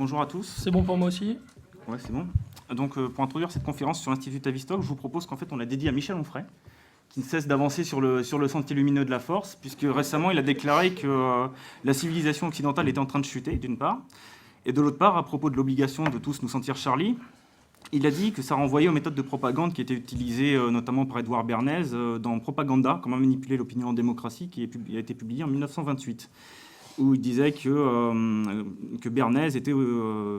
Bonjour à tous. C'est bon pour moi aussi? Ouais, c'est bon. Donc, pour introduire cette conférence sur l'Institut Tavistock, je vous propose qu'en fait, on la dédie à Michel Onfray, qui ne cesse d'avancer sur le sentier lumineux de la force, puisque récemment, il a déclaré que la civilisation occidentale était en train de chuter, d'une part, et de l'autre part, à propos de l'obligation de tous nous sentir Charlie, il a dit que ça renvoyait aux méthodes de propagande qui étaient utilisées notamment par Edouard Bernays dans Propaganda, comment manipuler l'opinion en démocratie, qui a été publié en 1928. Où il disait que Bernays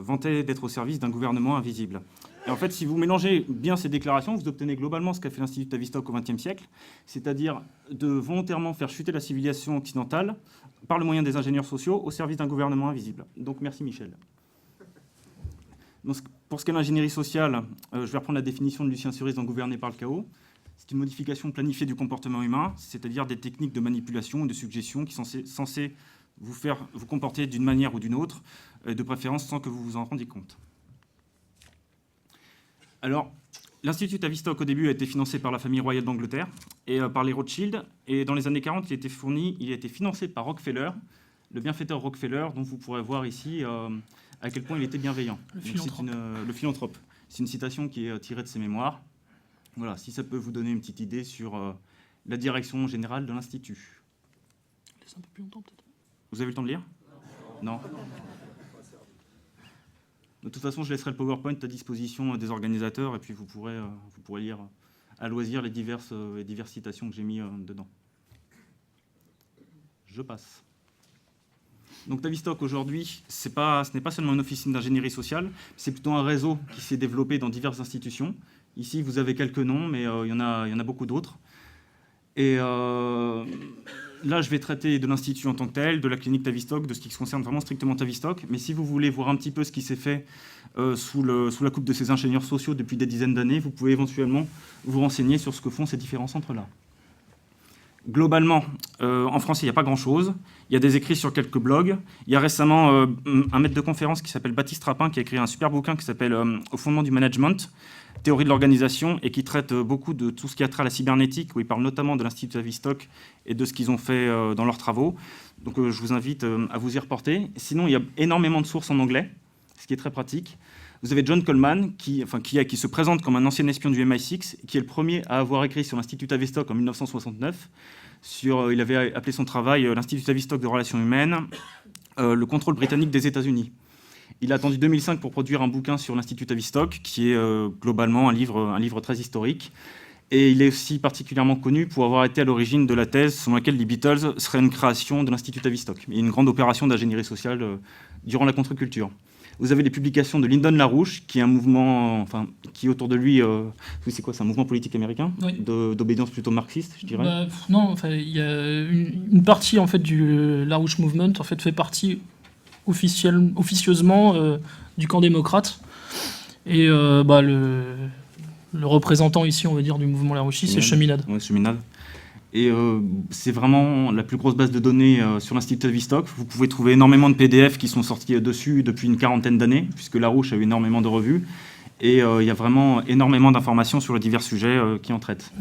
vantait d'être au service d'un gouvernement invisible. Et en fait, si vous mélangez bien ces déclarations, vous obtenez globalement ce qu'a fait l'Institut Tavistock au XXe siècle, c'est-à-dire de volontairement faire chuter la civilisation occidentale par le moyen des ingénieurs sociaux au service d'un gouvernement invisible. Donc merci Michel. Donc, pour ce qui est de l'ingénierie sociale, je vais reprendre la définition de Lucien Suris dans Gouverner par le chaos. C'est une modification planifiée du comportement humain, c'est-à-dire des techniques de manipulation et de suggestion qui sont censées vous faire vous comporter d'une manière ou d'une autre, de préférence sans que vous vous en rendiez compte. Alors, l'Institut Tavistock, au début, a été financé par la famille royale d'Angleterre et par les Rothschild. Et dans les années 40, il a été financé par Rockefeller, le bienfaiteur Rockefeller, dont vous pourrez voir ici à quel point il était bienveillant. Le philanthrope. C'est une citation qui est tirée de ses mémoires. Voilà, si ça peut vous donner une petite idée sur la direction générale de l'Institut. Laisse un peu plus longtemps, peut-être. Vous avez le temps de lire? Non. De toute façon, je laisserai le PowerPoint à disposition des organisateurs et puis vous pourrez lire à loisir les diverses citations que j'ai mis dedans. Je passe. Donc Tavistock, aujourd'hui, ce n'est pas seulement une officine d'ingénierie sociale, c'est plutôt un réseau qui s'est développé dans diverses institutions. Ici, vous avez quelques noms, mais il y en a beaucoup d'autres. Et là, je vais traiter de l'Institut en tant que tel, de la clinique Tavistock, de ce qui se concerne vraiment strictement Tavistock. Mais si vous voulez voir un petit peu ce qui s'est fait sous la coupe de ces ingénieurs sociaux depuis des dizaines d'années, vous pouvez éventuellement vous renseigner sur ce que font ces différents centres-là. Globalement, en français, il n'y a pas grand-chose. Il y a des écrits sur quelques blogs. Il y a récemment un maître de conférence qui s'appelle Baptiste Rapin, qui a écrit un super bouquin qui s'appelle « Au fondement du management ». Théorie de l'organisation, et qui traite beaucoup de tout ce qui a trait à la cybernétique, où il parle notamment de l'Institut Tavistock et de ce qu'ils ont fait dans leurs travaux. Donc je vous invite à vous y reporter. Sinon, il y a énormément de sources en anglais, ce qui est très pratique. Vous avez John Coleman, qui se présente comme un ancien espion du MI6, qui est le premier à avoir écrit sur l'Institut Tavistock en 1969. Il avait appelé son travail « L'Institut Tavistock de relations humaines, le contrôle britannique des États-Unis ». Il a attendu 2005 pour produire un bouquin sur l'Institut Tavistock, qui est globalement un livre très historique. Et il est aussi particulièrement connu pour avoir été à l'origine de la thèse selon laquelle les Beatles seraient une création de l'Institut Tavistock. Il y a une grande opération d'ingénierie sociale durant la contre-culture. Vous avez les publications de Lyndon LaRouche, qui est un mouvement, qui autour de lui, c'est quoi, c'est un mouvement politique américain, oui, d'obédience plutôt marxiste, je dirais. Non, il y a une partie en fait du LaRouche Movement en fait fait partie officieusement du camp démocrate. Et le représentant ici, on va dire, du mouvement larouchiste, c'est Cheminade. Oui, Cheminade. Et c'est vraiment la plus grosse base de données sur l'Institut Tavistock. Vous pouvez trouver énormément de PDF qui sont sortis dessus depuis une quarantaine d'années, puisque Larouche a eu énormément de revues. Et il y a vraiment énormément d'informations sur les divers sujets qui en traitent.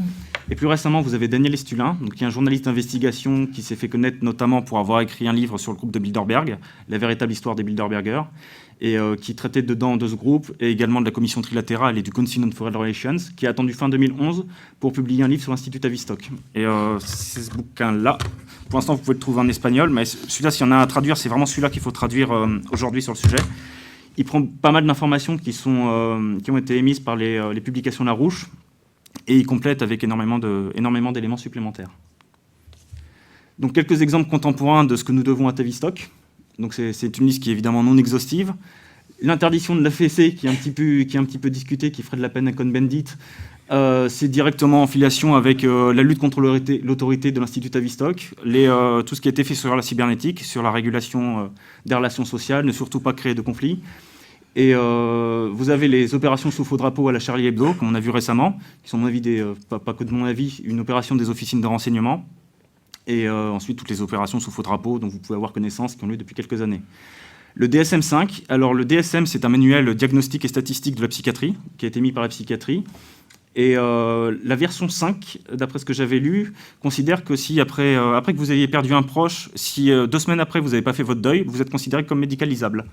Et plus récemment, vous avez Daniel Estulin, qui est un journaliste d'investigation qui s'est fait connaître notamment pour avoir écrit un livre sur le groupe de Bilderberg, La véritable histoire des Bilderbergers, et qui traitait dedans de ce groupe, et également de la commission trilatérale et du Council on Foreign Relations, qui a attendu fin 2011 pour publier un livre sur l'Institut Tavistock. Et c'est ce bouquin-là. Pour l'instant, vous pouvez le trouver en espagnol, mais celui-là, s'il y en a à traduire, c'est vraiment celui-là qu'il faut traduire aujourd'hui sur le sujet. Il prend pas mal d'informations qui ont été émises par les publications Larouche, et il complète avec énormément d'éléments supplémentaires. Donc quelques exemples contemporains de ce que nous devons à Tavistock. Donc c'est une liste qui est évidemment non exhaustive. L'interdiction de l'AFC, qui est un petit peu discutée, qui ferait de la peine à Cohn-Bendit, c'est directement en filiation avec la lutte contre l'autorité de l'Institut Tavistock, tout ce qui a été fait sur la cybernétique, sur la régulation des relations sociales, ne surtout pas créer de conflits. Et vous avez les opérations sous faux drapeau à la Charlie Hebdo, comme on a vu récemment, qui sont, à mon avis, pas que de mon avis, une opération des officines de renseignement. Et ensuite, toutes les opérations sous faux drapeau dont vous pouvez avoir connaissance, qui ont lieu depuis quelques années. Le DSM-5, alors le DSM, c'est un manuel diagnostique et statistique de la psychiatrie, qui a été mis par la psychiatrie. Et la version 5, d'après ce que j'avais lu, considère que si après que vous ayez perdu un proche, si 2 semaines après vous n'avez pas fait votre deuil, vous êtes considéré comme médicalisable.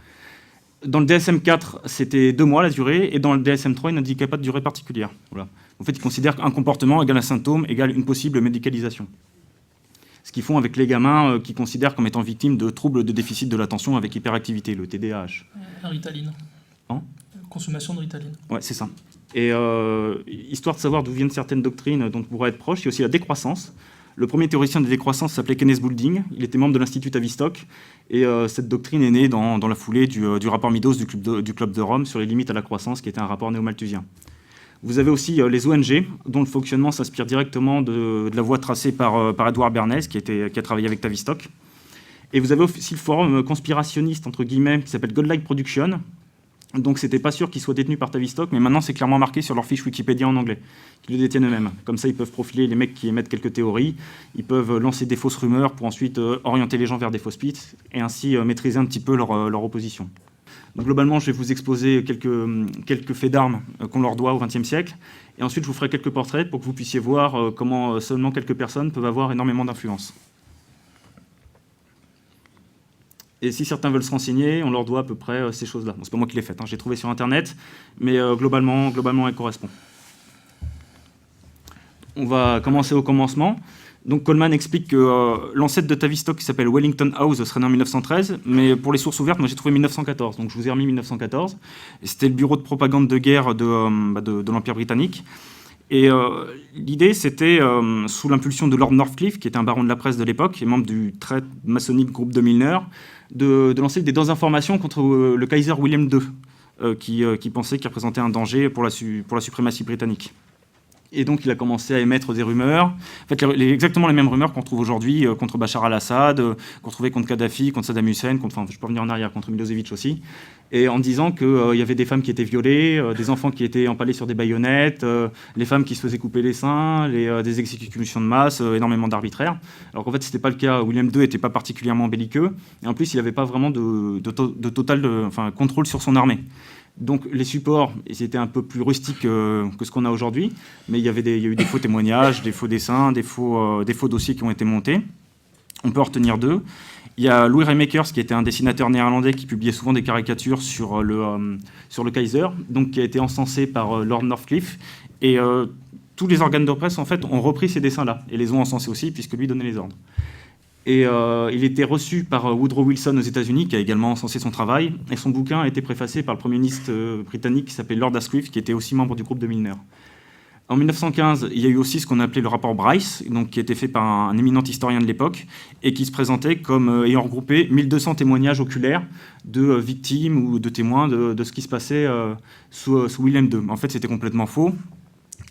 Dans le DSM-4, c'était 2 mois la durée, et dans le DSM-3, il n'indiquait pas de durée particulière. Voilà. En fait, ils considèrent qu'un comportement égale un symptôme égale une possible médicalisation. Ce qu'ils font avec les gamins qui considèrent comme étant victimes de troubles de déficit de l'attention avec hyperactivité, le TDAH. La Ritaline. Hein ? Consommation de Ritaline. Ouais, c'est ça. Et histoire de savoir d'où viennent certaines doctrines dont on pourrait être proche, il y a aussi la décroissance. Le premier théoricien de décroissance s'appelait Kenneth Boulding. Il était membre de l'Institut Tavistock. Et cette doctrine est née dans la foulée du rapport Meadows du Club de Rome sur les limites à la croissance, qui était un rapport néo-malthusien. Vous avez aussi les ONG, dont le fonctionnement s'inspire directement de la voie tracée par Edward Bernays, qui a travaillé avec Tavistock. Et vous avez aussi le forum conspirationniste, entre guillemets, qui s'appelle Godlike Production. Donc c'était pas sûr qu'il soit détenu par Tavistock, mais maintenant c'est clairement marqué sur leur fiche Wikipédia en anglais, qu'ils le détiennent eux-mêmes. Comme ça, ils peuvent profiler les mecs qui émettent quelques théories, ils peuvent lancer des fausses rumeurs pour ensuite orienter les gens vers des fausses pistes, et ainsi maîtriser un petit peu leur opposition. Donc globalement, je vais vous exposer quelques faits d'armes qu'on leur doit au XXe siècle, et ensuite je vous ferai quelques portraits pour que vous puissiez voir comment seulement quelques personnes peuvent avoir énormément d'influence. Et si certains veulent se renseigner, on leur doit à peu près ces choses-là. Bon, c'est pas moi qui les ai faites, hein. J'ai trouvé sur Internet, mais globalement, elles correspondent. On va commencer au commencement. Donc Coleman explique que l'ancêtre de Tavistock, qui s'appelle Wellington House, serait né en 1913, mais pour les sources ouvertes, moi j'ai trouvé 1914, donc je vous ai remis 1914. Et c'était le bureau de propagande de guerre de l'Empire britannique. Et l'idée, c'était, sous l'impulsion de Lord Northcliffe, qui était un baron de la presse de l'époque et membre du très maçonnique groupe de Milner, de lancer des désinformations contre le Kaiser William II, qui pensait qu'il représentait un danger pour la suprématie britannique. Et donc, il a commencé à émettre des rumeurs, en fait, exactement les mêmes rumeurs qu'on trouve aujourd'hui contre Bachar al-Assad, qu'on trouvait contre Kadhafi, contre Saddam Hussein, je peux revenir en arrière, contre Milosevic aussi, et en disant qu'il y avait des femmes qui étaient violées, des enfants qui étaient empalés sur des baïonnettes, les femmes qui se faisaient couper les seins, des exécutions de masse, énormément d'arbitraires. Alors qu'en fait, ce n'était pas le cas. William II n'était pas particulièrement belliqueux, et en plus, il n'avait pas vraiment de total contrôle sur son armée. Donc les supports, ils étaient un peu plus rustiques que ce qu'on a aujourd'hui, mais il y a eu des faux témoignages, des faux dessins, des faux dossiers qui ont été montés. On peut en retenir 2. Il y a Louis Raymakers, qui était un dessinateur néerlandais qui publiait souvent des caricatures sur le Kaiser, donc qui a été encensé par Lord Northcliffe. Et tous les organes de presse, en fait, ont repris ces dessins-là, et les ont encensés aussi, puisque lui donnait les ordres. Et il était reçu par Woodrow Wilson aux États-Unis, qui a également encensé son travail. Et son bouquin a été préfacé par le premier ministre britannique qui s'appelait Lord Asquith, qui était aussi membre du groupe de Milner. En 1915, il y a eu aussi ce qu'on appelait le rapport Bryce, donc, qui a été fait par un éminent historien de l'époque, et qui se présentait comme ayant regroupé 1200 témoignages oculaires de victimes ou de témoins de ce qui se passait sous William II. En fait, c'était complètement faux.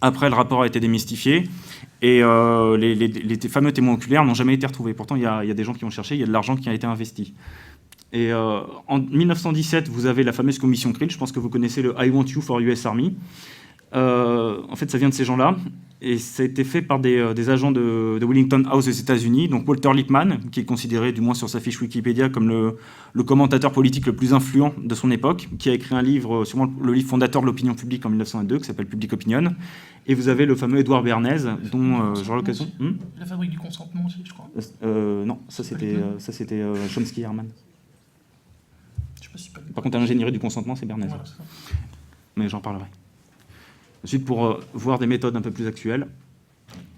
Après, le rapport a été démystifié. Et les fameux témoins oculaires n'ont jamais été retrouvés. Pourtant, il y a des gens qui ont cherché, il y a de l'argent qui a été investi. Et en 1917, vous avez la fameuse commission Krill. Je pense que vous connaissez le I Want You for US Army. En fait, ça vient de ces gens-là. Et ça a été fait par des agents de Wellington House aux États-Unis. Donc Walter Lippmann, qui est considéré, du moins sur sa fiche Wikipédia, comme le commentateur politique le plus influent de son époque, qui a écrit un livre, sûrement le livre fondateur de l'opinion publique en 1902, qui s'appelle Public Opinion. Et vous avez le fameux Edward Bernays, dont j'aurai l'occasion... La fabrique du consentement aussi, je crois. Non, ça c'était Chomsky Herman. Je sais pas si pas... Par contre, l'ingénierie du consentement, c'est Bernays. Voilà, c'est ça. Mais j'en parlerai. Ensuite, pour voir des méthodes un peu plus actuelles,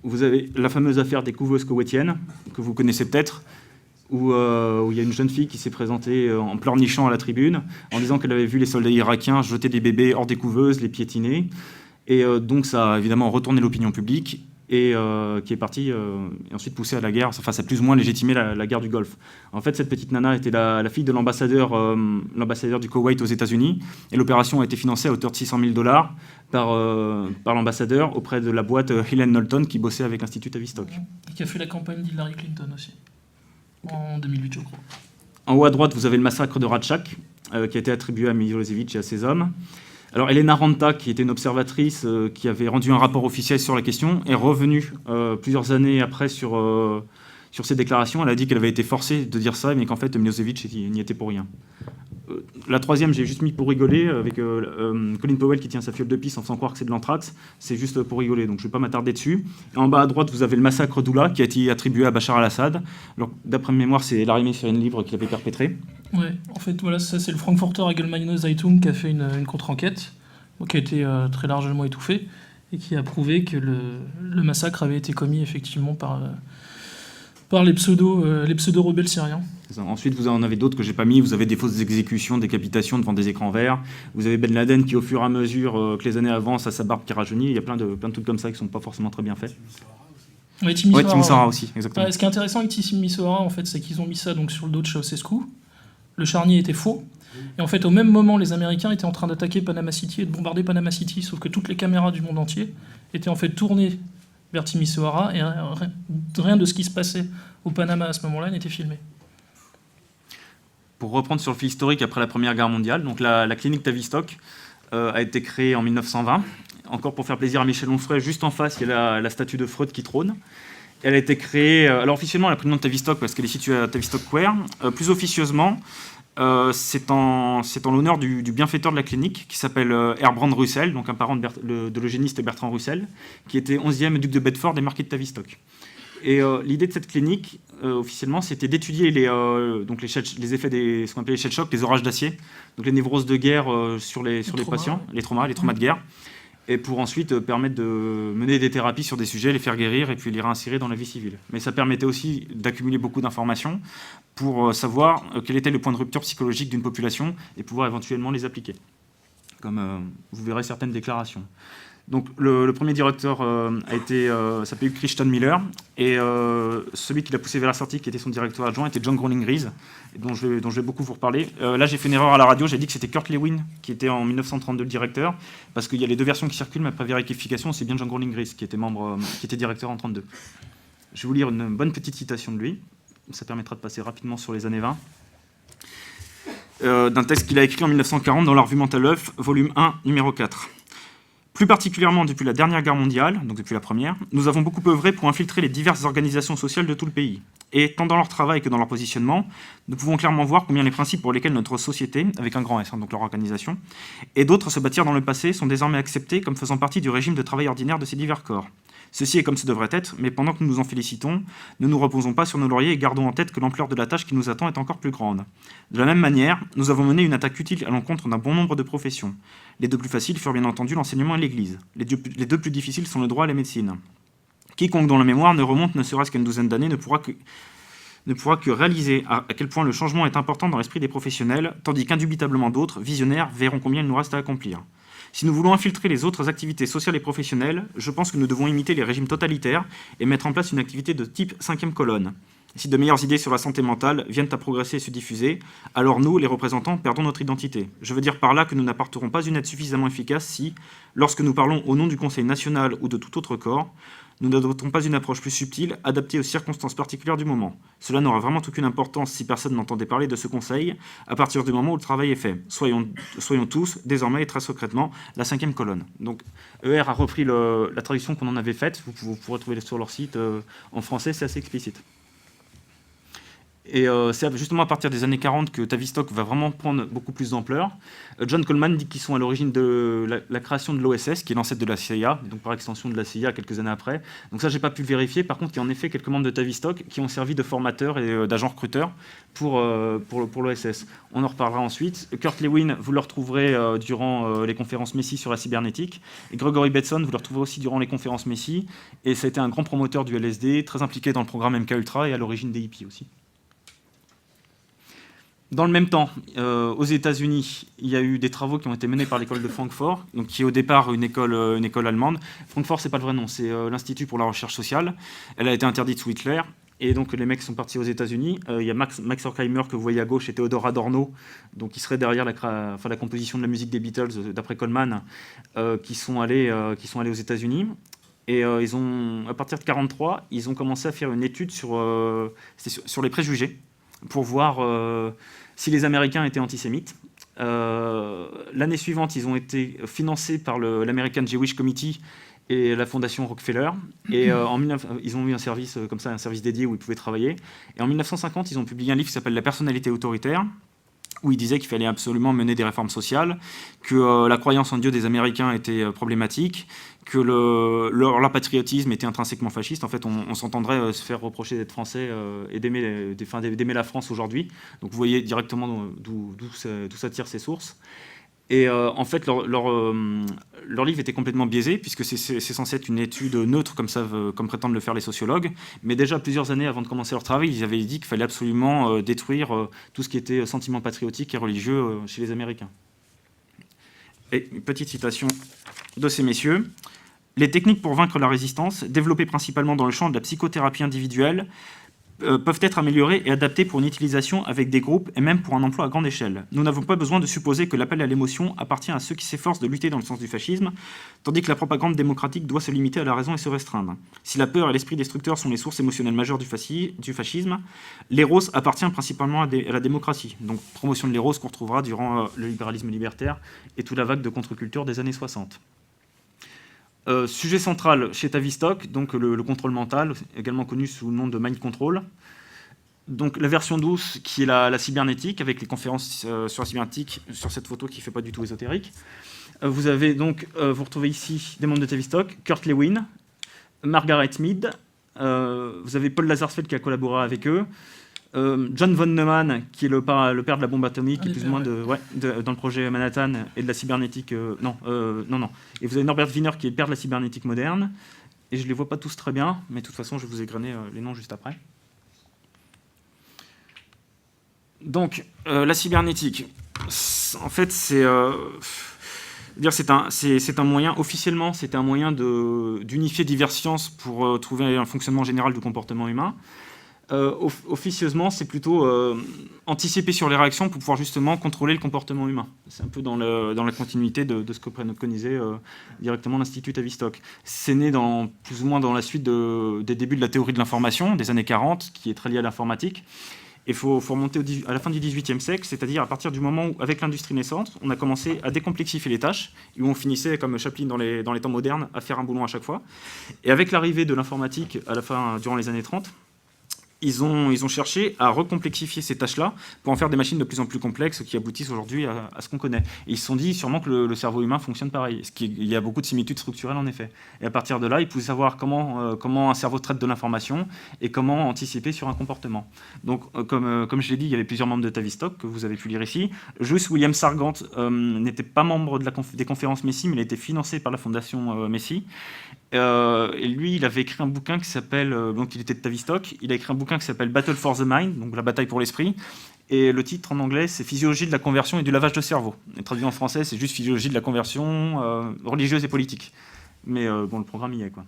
vous avez la fameuse affaire des couveuses koweïtiennes, que vous connaissez peut-être, où il y a une jeune fille qui s'est présentée en pleurnichant à la tribune, en disant qu'elle avait vu les soldats irakiens jeter des bébés hors des couveuses, les piétiner. Et donc ça a évidemment retourné l'opinion publique, et qui est partie et ensuite poussée à la guerre, enfin ça a plus ou moins légitimé la guerre du Golfe. En fait, cette petite nana était la fille de l'ambassadeur du Koweït aux États-Unis, et l'opération a été financée à hauteur de $600,000 par l'ambassadeur auprès de la boîte Helen Knowlton qui bossait avec l'Institut Tavistock. Et qui a fait la campagne d'Hillary Clinton aussi, en 2008 je crois. En haut à droite, vous avez le massacre de Radchak, qui a été attribué à Milosevic et à ses hommes. Alors Elena Ranta, qui était une observatrice qui avait rendu un rapport officiel sur la question, est revenue plusieurs années après sur ses déclarations. Elle a dit qu'elle avait été forcée de dire ça, mais qu'en fait Milosevic n'y était pour rien. La troisième, j'ai juste mis pour rigoler, avec Colin Powell qui tient sa fiole de pisse en faisant croire que c'est de l'anthrax. C'est juste pour rigoler, donc je ne vais pas m'attarder dessus. Et en bas à droite, vous avez le massacre d'Oula, qui a été attribué à Bachar al-Assad. D'après mémoire, c'est l'armée syrienne libre qui l'avait perpétré. Ouais, en fait, voilà, ça c'est le Frankfurter Allgemeine Zeitung qui a fait une contre-enquête, qui a été très largement étouffée, et qui a prouvé que le massacre avait été commis effectivement par les pseudo-rebelles syriens. Ensuite, vous en avez d'autres que j'ai pas mis. Vous avez des fausses exécutions, décapitations devant des écrans verts. Vous avez Ben Laden qui, au fur et à mesure que les années avancent, a sa barbe qui rajeunit. Il y a plein de trucs comme ça qui sont pas forcément très bien faits. Ouais, Timisoara aussi, exactement. Ouais, ce qui est intéressant avec Timisoara, en fait, c'est qu'ils ont mis ça donc sur le dos de Ceausescu. Le charnier était faux. Et en fait, au même moment, les Américains étaient en train d'attaquer Panama City et de bombarder Panama City, sauf que toutes les caméras du monde entier étaient en fait tournées vers Timisoara et rien de ce qui se passait au Panama à ce moment-là n'était filmé. Pour reprendre sur le fil historique après la Première Guerre mondiale, donc la clinique Tavistock a été créée en 1920. Encore pour faire plaisir à Michel Onfray, juste en face, il y a la statue de Freud qui trône. Elle a été créée, alors officiellement elle a pris le nom de Tavistock parce qu'elle est située à Tavistock Square. Plus officieusement, c'est en l'honneur du bienfaiteur de la clinique qui s'appelle Herbrand Russell, donc un parent de l'eugéniste Bertrand Russell, qui était 11e duc de Bedford et marquis de Tavistock. Et l'idée de cette clinique, officiellement, c'était d'étudier les effets ce qu'on appelait les shell shocks, les orages d'acier, donc les névroses de guerre sur les patients, les traumas de guerre, et pour ensuite permettre de mener des thérapies sur des sujets, les faire guérir et puis les réinsérer dans la vie civile. Mais ça permettait aussi d'accumuler beaucoup d'informations pour savoir quel était le point de rupture psychologique d'une population et pouvoir éventuellement les appliquer, comme vous verrez certaines déclarations. Donc le premier directeur s'appelait Christian Miller, et celui qui l'a poussé vers la sortie, qui était son directeur adjoint, était John Growling Rees, dont je vais beaucoup vous reparler. Là, j'ai fait une erreur à la radio, j'ai dit que c'était Kurt Lewin qui était en 1932 le directeur, parce qu'il y a les deux versions qui circulent, mais après vérification, c'est bien John Growling Rees qui était directeur en 1932. Je vais vous lire une bonne petite citation de lui, ça permettra de passer rapidement sur les années 20, d'un texte qu'il a écrit en 1940 dans la revue Mental Health, volume 1, numéro 4. Plus particulièrement depuis la dernière guerre mondiale, donc depuis la première, nous avons beaucoup œuvré pour infiltrer les diverses organisations sociales de tout le pays. Et tant dans leur travail que dans leur positionnement, nous pouvons clairement voir combien les principes pour lesquels notre société, avec un grand S, donc leur organisation, et d'autres se bâtirent dans le passé, sont désormais acceptés comme faisant partie du régime de travail ordinaire de ces divers corps. Ceci est comme ce devrait être, mais pendant que nous nous en félicitons, ne nous reposons pas sur nos lauriers et gardons en tête que l'ampleur de la tâche qui nous attend est encore plus grande. De la même manière, nous avons mené une attaque utile à l'encontre d'un bon nombre de professions. Les deux plus faciles furent bien entendu l'enseignement et l'Église. Les deux plus difficiles sont le droit et la médecine. Quiconque dont la mémoire ne remonte ne serait-ce qu'à une douzaine d'années ne pourra que réaliser à quel point le changement est important dans l'esprit des professionnels, tandis qu'indubitablement d'autres, visionnaires, verront combien il nous reste à accomplir. Si nous voulons infiltrer les autres activités sociales et professionnelles, je pense que nous devons imiter les régimes totalitaires et mettre en place une activité de type 5e colonne. Si de meilleures idées sur la santé mentale viennent à progresser et se diffuser, alors nous, les représentants, perdons notre identité. Je veux dire par là que nous n'apporterons pas une aide suffisamment efficace si, lorsque nous parlons au nom du Conseil national ou de tout autre corps, nous n'adoptons pas une approche plus subtile, adaptée aux circonstances particulières du moment. Cela n'aura vraiment aucune importance si personne n'entendait parler de ce Conseil à partir du moment où le travail est fait. Soyons tous, désormais et très secrètement, la 5e colonne. Donc ER a repris la traduction qu'on en avait faite, vous pourrez trouver sur leur site en français, c'est assez explicite. Et c'est justement à partir des années 40 que Tavistock va vraiment prendre beaucoup plus d'ampleur. John Coleman dit qu'ils sont à l'origine de la création de l'OSS, qui est l'ancêtre de la CIA, donc par extension de la CIA quelques années après. Donc ça, j'ai pas pu le vérifier. Par contre, il y a en effet quelques membres de Tavistock qui ont servi de formateurs et d'agents recruteurs pour l'OSS. On en reparlera ensuite. Kurt Lewin, vous le retrouverez durant les conférences Messi sur la cybernétique. Et Gregory Bateson, vous le retrouverez aussi durant les conférences Messi. Et ça a été un grand promoteur du LSD, très impliqué dans le programme MKUltra et à l'origine des hippies aussi. Dans le même temps, aux États-Unis, il y a eu des travaux qui ont été menés par l'école de Francfort, donc qui est au départ une école allemande. Francfort, c'est pas le vrai nom, c'est l'Institut pour la recherche sociale. Elle a été interdite sous Hitler, et donc les mecs sont partis aux États-Unis. Il y a Max Horkheimer que vous voyez à gauche et Theodor Adorno, donc qui serait derrière la composition de la musique des Beatles, d'après Coleman, qui sont allés aux États-Unis. Et ils ont, à partir de 1943, ils ont commencé à faire une étude sur les préjugés, pour voir si les Américains étaient antisémites. L'année suivante, ils ont été financés par l'American Jewish Committee et la fondation Rockefeller. Et ils ont eu un service comme ça, un service dédié où ils pouvaient travailler. Et en 1950, ils ont publié un livre qui s'appelle « La personnalité autoritaire », où il disait qu'il fallait absolument mener des réformes sociales, que la croyance en Dieu des Américains était problématique, que leur patriotisme était intrinsèquement fasciste. En fait, on s'entendrait se faire reprocher d'être français et d'aimer la France aujourd'hui. Donc vous voyez directement d'où ça tire ses sources. Et en fait, leur livre était complètement biaisé, puisque c'est censé être une étude neutre, comme prétendent le faire les sociologues. Mais déjà, plusieurs années avant de commencer leur travail, ils avaient dit qu'il fallait absolument détruire tout ce qui était sentiment patriotique et religieux chez les Américains. Et une petite citation de ces messieurs. « Les techniques pour vaincre la résistance, développées principalement dans le champ de la psychothérapie individuelle, peuvent être améliorées et adaptées pour une utilisation avec des groupes et même pour un emploi à grande échelle. Nous n'avons pas besoin de supposer que l'appel à l'émotion appartient à ceux qui s'efforcent de lutter dans le sens du fascisme, tandis que la propagande démocratique doit se limiter à la raison et se restreindre. Si la peur et l'esprit destructeur sont les sources émotionnelles majeures du fascisme, l'éros appartient principalement à la démocratie. » Donc promotion de l'éros qu'on retrouvera durant le libéralisme libertaire et toute la vague de contre-culture des années 60. Sujet central chez Tavistock, donc le contrôle mental, également connu sous le nom de mind control. Donc la version douce qui est la cybernétique, avec les conférences sur la cybernétique sur cette photo qui ne fait pas du tout ésotérique. Vous avez donc, vous retrouvez ici des membres de Tavistock, Kurt Lewin, Margaret Mead, vous avez Paul Lazarsfeld qui a collaboré avec eux, John von Neumann, qui est le père de la bombe atomique, plus ou moins dans le projet Manhattan et de la cybernétique. Non. Et vous avez Norbert Wiener, qui est le père de la cybernétique moderne. Et je ne les vois pas tous très bien, mais de toute façon, je vais vous égrener les noms juste après. Donc, la cybernétique, en fait, c'est un moyen, officiellement, c'est un moyen d'unifier diverses sciences pour trouver un fonctionnement général du comportement humain. Officieusement, c'est plutôt anticiper sur les réactions pour pouvoir justement contrôler le comportement humain. C'est un peu dans la continuité de ce que préconisait directement l'Institut Tavistock. C'est né plus ou moins dans la suite des débuts de la théorie de l'information, des années 40, qui est très liée à l'informatique. Il faut remonter à la fin du XVIIIe siècle, c'est-à-dire à partir du moment où, avec l'industrie naissante, on a commencé à décomplexifier les tâches, et où on finissait, comme Chaplin dans les temps modernes, à faire un boulon à chaque fois. Et avec l'arrivée de l'informatique durant les années 30, ils ont cherché à recomplexifier ces tâches-là pour en faire des machines de plus en plus complexes qui aboutissent aujourd'hui à ce qu'on connaît. Et ils se sont dit sûrement que le cerveau humain fonctionne pareil. Il y a beaucoup de similitudes structurelles en effet. Et à partir de là, ils pouvaient savoir comment un cerveau traite de l'information et comment anticiper sur un comportement. Donc, comme je l'ai dit, il y avait plusieurs membres de Tavistock que vous avez pu lire ici. Juste William Sargant n'était pas membre des conférences Messi, mais il a été financé par la fondation Messi. Et lui, il avait écrit un bouquin qui s'appelle, donc il était de Tavistock, il a écrit un bouquin qui s'appelle Battle for the Mind, donc la bataille pour l'esprit, et le titre en anglais c'est Physiologie de la conversion et du lavage de cerveau. Et traduit en français, c'est juste Physiologie de la conversion religieuse et politique. Mais bon, le programme y est, quoi.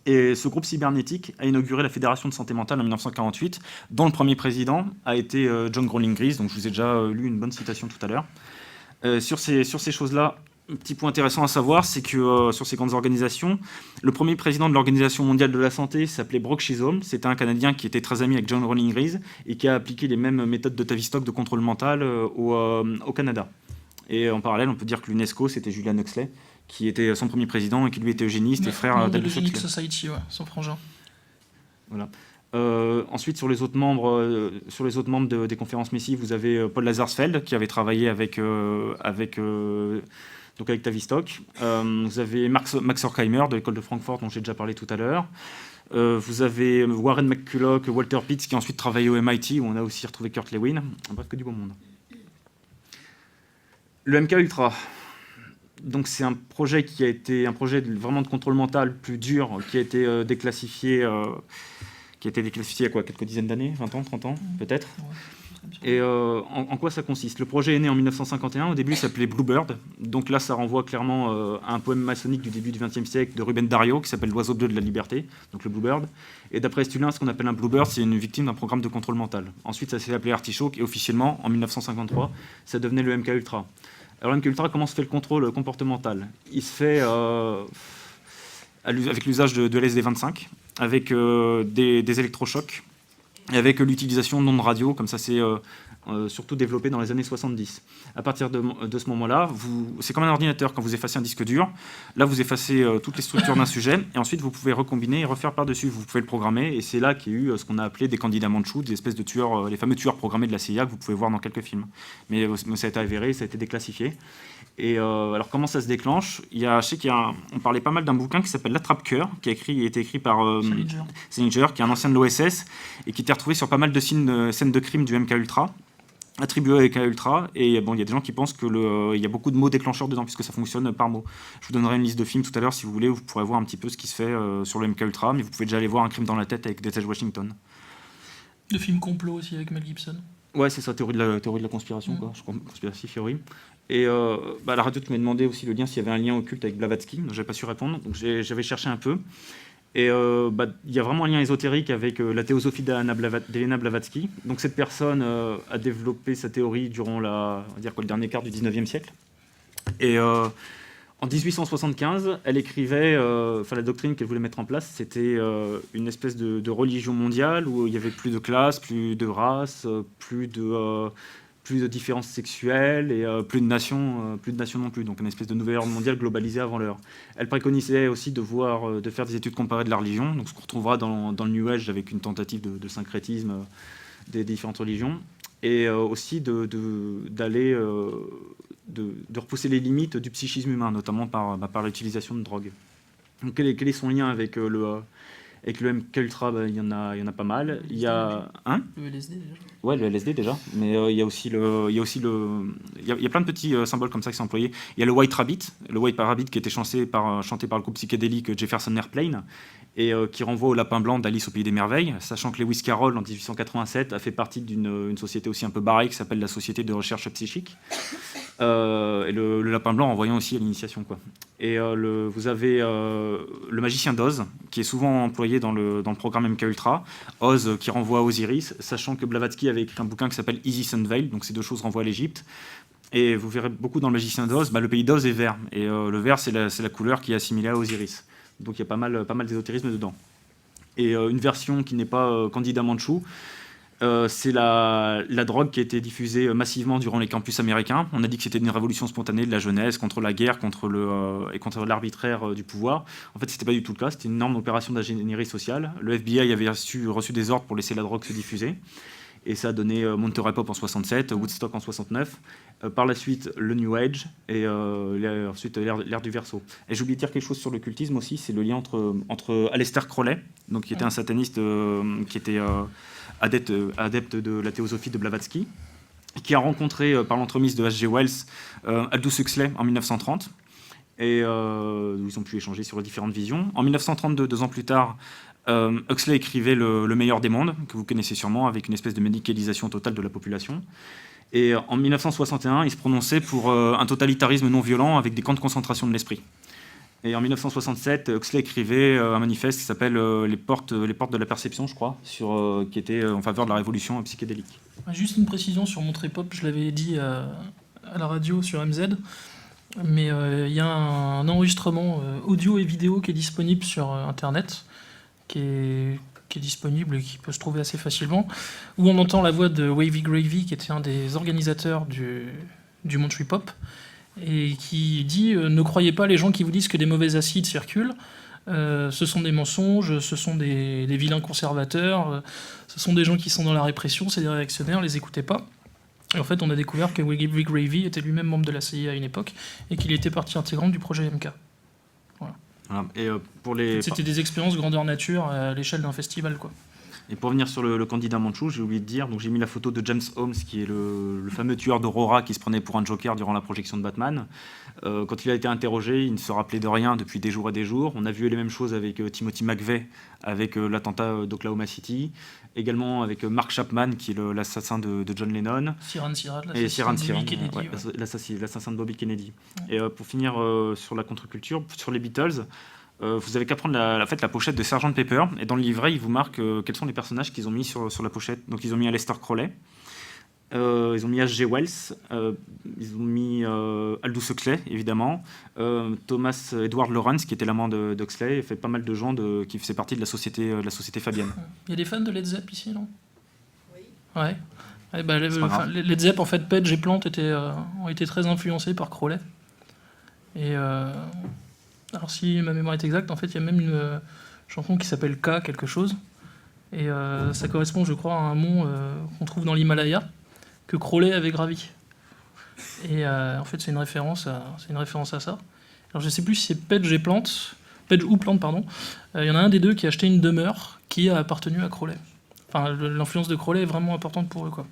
Et ce groupe cybernétique a inauguré la Fédération de santé mentale en 1948, dont le premier président a été John Growling-Grise, donc je vous ai déjà lu une bonne citation tout à l'heure. Sur ces choses-là, un petit point intéressant à savoir, c'est que sur ces grandes organisations, le premier président de l'Organisation mondiale de la santé s'appelait Brock Chisholm. C'était un Canadien qui était très ami avec John Growling-Grise et qui a appliqué les mêmes méthodes de Tavistock de contrôle mental au Canada. Et en parallèle, on peut dire que l'UNESCO, c'était Julian Huxley, qui était son premier président et qui lui était eugéniste et frère d'Aldous Huxley. Society, ouais, son frangin. Voilà. Ensuite, sur les autres membres des conférences Messi, vous avez Paul Lazarsfeld, qui avait travaillé avec Tavistock. Vous avez Max Horkheimer de l'école de Francfort, dont j'ai déjà parlé tout à l'heure. Vous avez Warren McCulloch, Walter Pitts, qui a ensuite travaillé au MIT, où on a aussi retrouvé Kurt Lewin. Bref, que du beau monde. Le MK Ultra. Donc c'est un projet qui a été un projet vraiment de contrôle mental plus dur, qui a été déclassifié. Qui a été déclassifié il y a quoi, quelques dizaines d'années, 20 ans, 30 ans, peut-être. Et en quoi ça consiste? Le projet est né en 1951, au début il s'appelait Bluebird, donc là ça renvoie clairement à un poème maçonnique du début du XXe siècle de Ruben Dario qui s'appelle L'oiseau bleu de la liberté, donc le Bluebird. Et d'après Stulin, ce qu'on appelle un Bluebird, c'est une victime d'un programme de contrôle mental. Ensuite ça s'est appelé Artichoke et officiellement, en 1953, ça devenait le MK Ultra. Alors le MK Ultra, comment se fait le contrôle comportemental? Il se fait avec l'usage de LSD-25, avec des électrochocs et avec l'utilisation d'ondes radio, comme ça c'est surtout développé dans les années 70. À partir de ce moment-là, c'est comme un ordinateur quand vous effacez un disque dur. Là, vous effacez toutes les structures d'un sujet et ensuite vous pouvez recombiner et refaire par-dessus. Vous pouvez le programmer et c'est là qu'il y a eu ce qu'on a appelé des candidats Manchou, des espèces de tueurs, les fameux tueurs programmés de la CIA que vous pouvez voir dans quelques films. Mais ça a été avéré, ça a été déclassifié. Et alors comment ça se déclenche? Je sais on parlait pas mal d'un bouquin qui s'appelle L'Attrape-Cœur, qui a été écrit par Salinger, qui est un ancien de l'OSS et qui était retrouvé sur pas mal de scènes de crime du MK Ultra, attribué à MK Ultra. Et bon, il y a des gens qui pensent qu'il y a beaucoup de mots déclencheurs dedans puisque ça fonctionne par mots. Je vous donnerai une liste de films tout à l'heure si vous voulez, où vous pourrez voir un petit peu ce qui se fait sur le MK Ultra, mais vous pouvez déjà aller voir Un crime dans la tête avec Denzel Washington. Le film Complot aussi avec Mel Gibson. Ouais, c'est ça, théorie de la conspiration, quoi. Je crois, Conspiracy Theory. Et la radio, tu m'as demandé aussi le lien, s'il y avait un lien occulte avec Blavatsky, donc j'avais pas su répondre, donc j'avais cherché un peu. Et il y a vraiment un lien ésotérique avec la théosophie d'Elena Blavatsky. Donc cette personne a développé sa théorie durant le dernier quart du 19e siècle. Et en 1875, elle écrivait, la doctrine qu'elle voulait mettre en place, c'était une espèce de religion mondiale où il y avait plus de classes, plus de races, plus de différences sexuelles et plus de nations non plus. Donc une espèce de nouvel ordre mondial globalisé avant l'heure. Elle préconisait aussi de faire des études comparées de la religion, donc ce qu'on retrouvera dans le New Age avec une tentative de syncrétisme des différentes religions, et aussi de repousser les limites du psychisme humain, notamment par l'utilisation de drogue. Donc quel est son lien avec avec le MK Ultra? Il y en a pas mal. Il y a le LSD déjà. Ouais, le LSD déjà, mais il y a aussi il y a plein de petits symboles comme ça qui sont employés. Il y a le White Rabbit qui était chanté par le groupe psychédélique Jefferson Airplane et qui renvoie au lapin blanc d'Alice au pays des merveilles, sachant que Lewis Carroll en 1887 a fait partie d'une société aussi un peu barrée qui s'appelle la Société de recherche psychique. Et le lapin blanc renvoyant aussi à l'initiation, quoi. Et vous avez le magicien d'Oz, qui est souvent employé dans le programme MK Ultra. Oz qui renvoie à Osiris, sachant que Blavatsky avait écrit un bouquin qui s'appelle Isis Unveiled, donc ces deux choses renvoient à l'Égypte. Et vous verrez beaucoup dans le magicien d'Oz, le pays d'Oz est vert. Et le vert, c'est la couleur qui est assimilée à Osiris. Donc il y a pas mal d'ésotérisme dedans. Et une version qui n'est pas Candida Manchou, c'est la drogue qui a été diffusée massivement durant les campus américains. On a dit que c'était une révolution spontanée de la jeunesse contre la guerre, contre l'arbitraire du pouvoir. En fait, c'était pas du tout le cas. C'était une énorme opération d'ingénierie sociale. Le FBI avait reçu des ordres pour laisser la drogue se diffuser. Et ça a donné Monterey Pop en 67, Woodstock en 69. Par la suite, le New Age et ensuite l'ère du Verseau. Et j'ai oublié de dire quelque chose sur l'occultisme aussi, c'est le lien entre Aleister Crowley, donc, qui était un sataniste qui était adepte de la théosophie de Blavatsky, qui a rencontré par l'entremise de H.G. Wells Aldous Huxley en 1930. Et ils ont pu échanger sur les différentes visions. En 1932, 2 ans plus tard, Huxley écrivait le meilleur des mondes, que vous connaissez sûrement, avec une espèce de médicalisation totale de la population. Et en 1961, il se prononçait pour un totalitarisme non violent avec des camps de concentration de l'esprit. Et en 1967, Huxley écrivait un manifeste qui s'appelle les portes de la perception, je crois, qui était en faveur de la révolution psychédélique. Juste une précision sur Monterey Pop, je l'avais dit à la radio sur MZ, mais il y a un enregistrement audio et vidéo qui est disponible sur Internet, qui est disponible et qui peut se trouver assez facilement, où on entend la voix de Wavy Gravy, qui était un des organisateurs du Monterey Pop, et qui dit ne croyez pas les gens qui vous disent que des mauvais acides circulent, ce sont des mensonges, ce sont des vilains conservateurs, ce sont des gens qui sont dans la répression, c'est des réactionnaires, les écoutez pas. Et en fait, on a découvert que Wavy Gravy était lui-même membre de la CIA à une époque et qu'il était partie intégrante du projet MK. Voilà. Et c'était des expériences grandeur nature à l'échelle d'un festival, quoi. Et pour revenir sur le candidat Manchou, j'ai oublié de dire, donc j'ai mis la photo de James Holmes, qui est le fameux tueur d'Aurora qui se prenait pour un Joker durant la projection de Batman. Quand il a été interrogé, il ne se rappelait de rien depuis des jours et des jours. On a vu les mêmes choses avec Timothy McVeigh, avec l'attentat d'Oklahoma City, également avec Mark Chapman, qui est l'assassin de John Lennon. Siran Sirat, l'assassin de Bobby Kennedy. Ouais. Et pour finir sur la contre-culture, sur les Beatles, vous n'avez qu'à prendre la pochette de Sgt Pepper, et dans le livret, ils vous marquent quels sont les personnages qu'ils ont mis sur la pochette. Donc ils ont mis Aleister Crowley, ils ont mis H.G. Wells, ils ont mis Aldous Huxley, évidemment, Thomas Edward Lawrence, qui était l'amant d'Huxley, et fait pas mal de gens qui faisaient partie de la société fabienne. Il y a des fans de Led Zepp ici, non ? Ouais. Ouais, bah, C'est pas grave. les Led Zepp, en fait, Page et Plant ont été très influencés par Crowley. Et alors, si ma mémoire est exacte, en fait, il y a même une chanson qui s'appelle K quelque chose. Et ça correspond, je crois, à un mont qu'on trouve dans l'Himalaya, que Crowley avait gravi. Et en fait, c'est une référence à ça. Alors, je sais plus si c'est Page ou Plant, pardon. Il y en a un des deux qui a acheté une demeure qui a appartenu à Crowley. Enfin, l'influence de Crowley est vraiment importante pour eux, quoi.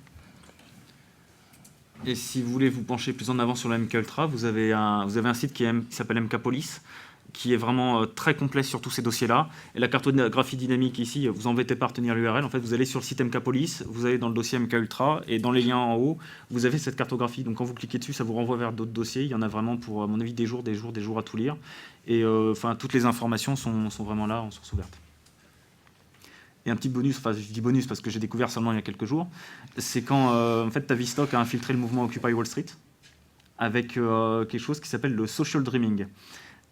Et si vous voulez vous pencher plus en avant sur la MK Ultra, vous avez un site qui s'appelle MK Police, qui est vraiment très complet sur tous ces dossiers-là. Et la cartographie dynamique ici, vous embêtez pas à retenir l'URL. En fait, vous allez sur le site MK Police, vous allez dans le dossier MK Ultra, et dans les liens en haut, vous avez cette cartographie. Donc quand vous cliquez dessus, ça vous renvoie vers d'autres dossiers. Il y en a vraiment pour, à mon avis, des jours à tout lire. Et toutes les informations sont vraiment là en source ouverte. Et un petit bonus, enfin je dis bonus parce que j'ai découvert seulement il y a quelques jours, c'est quand en fait Tavistock a infiltré le mouvement Occupy Wall Street avec quelque chose qui s'appelle le social dreaming.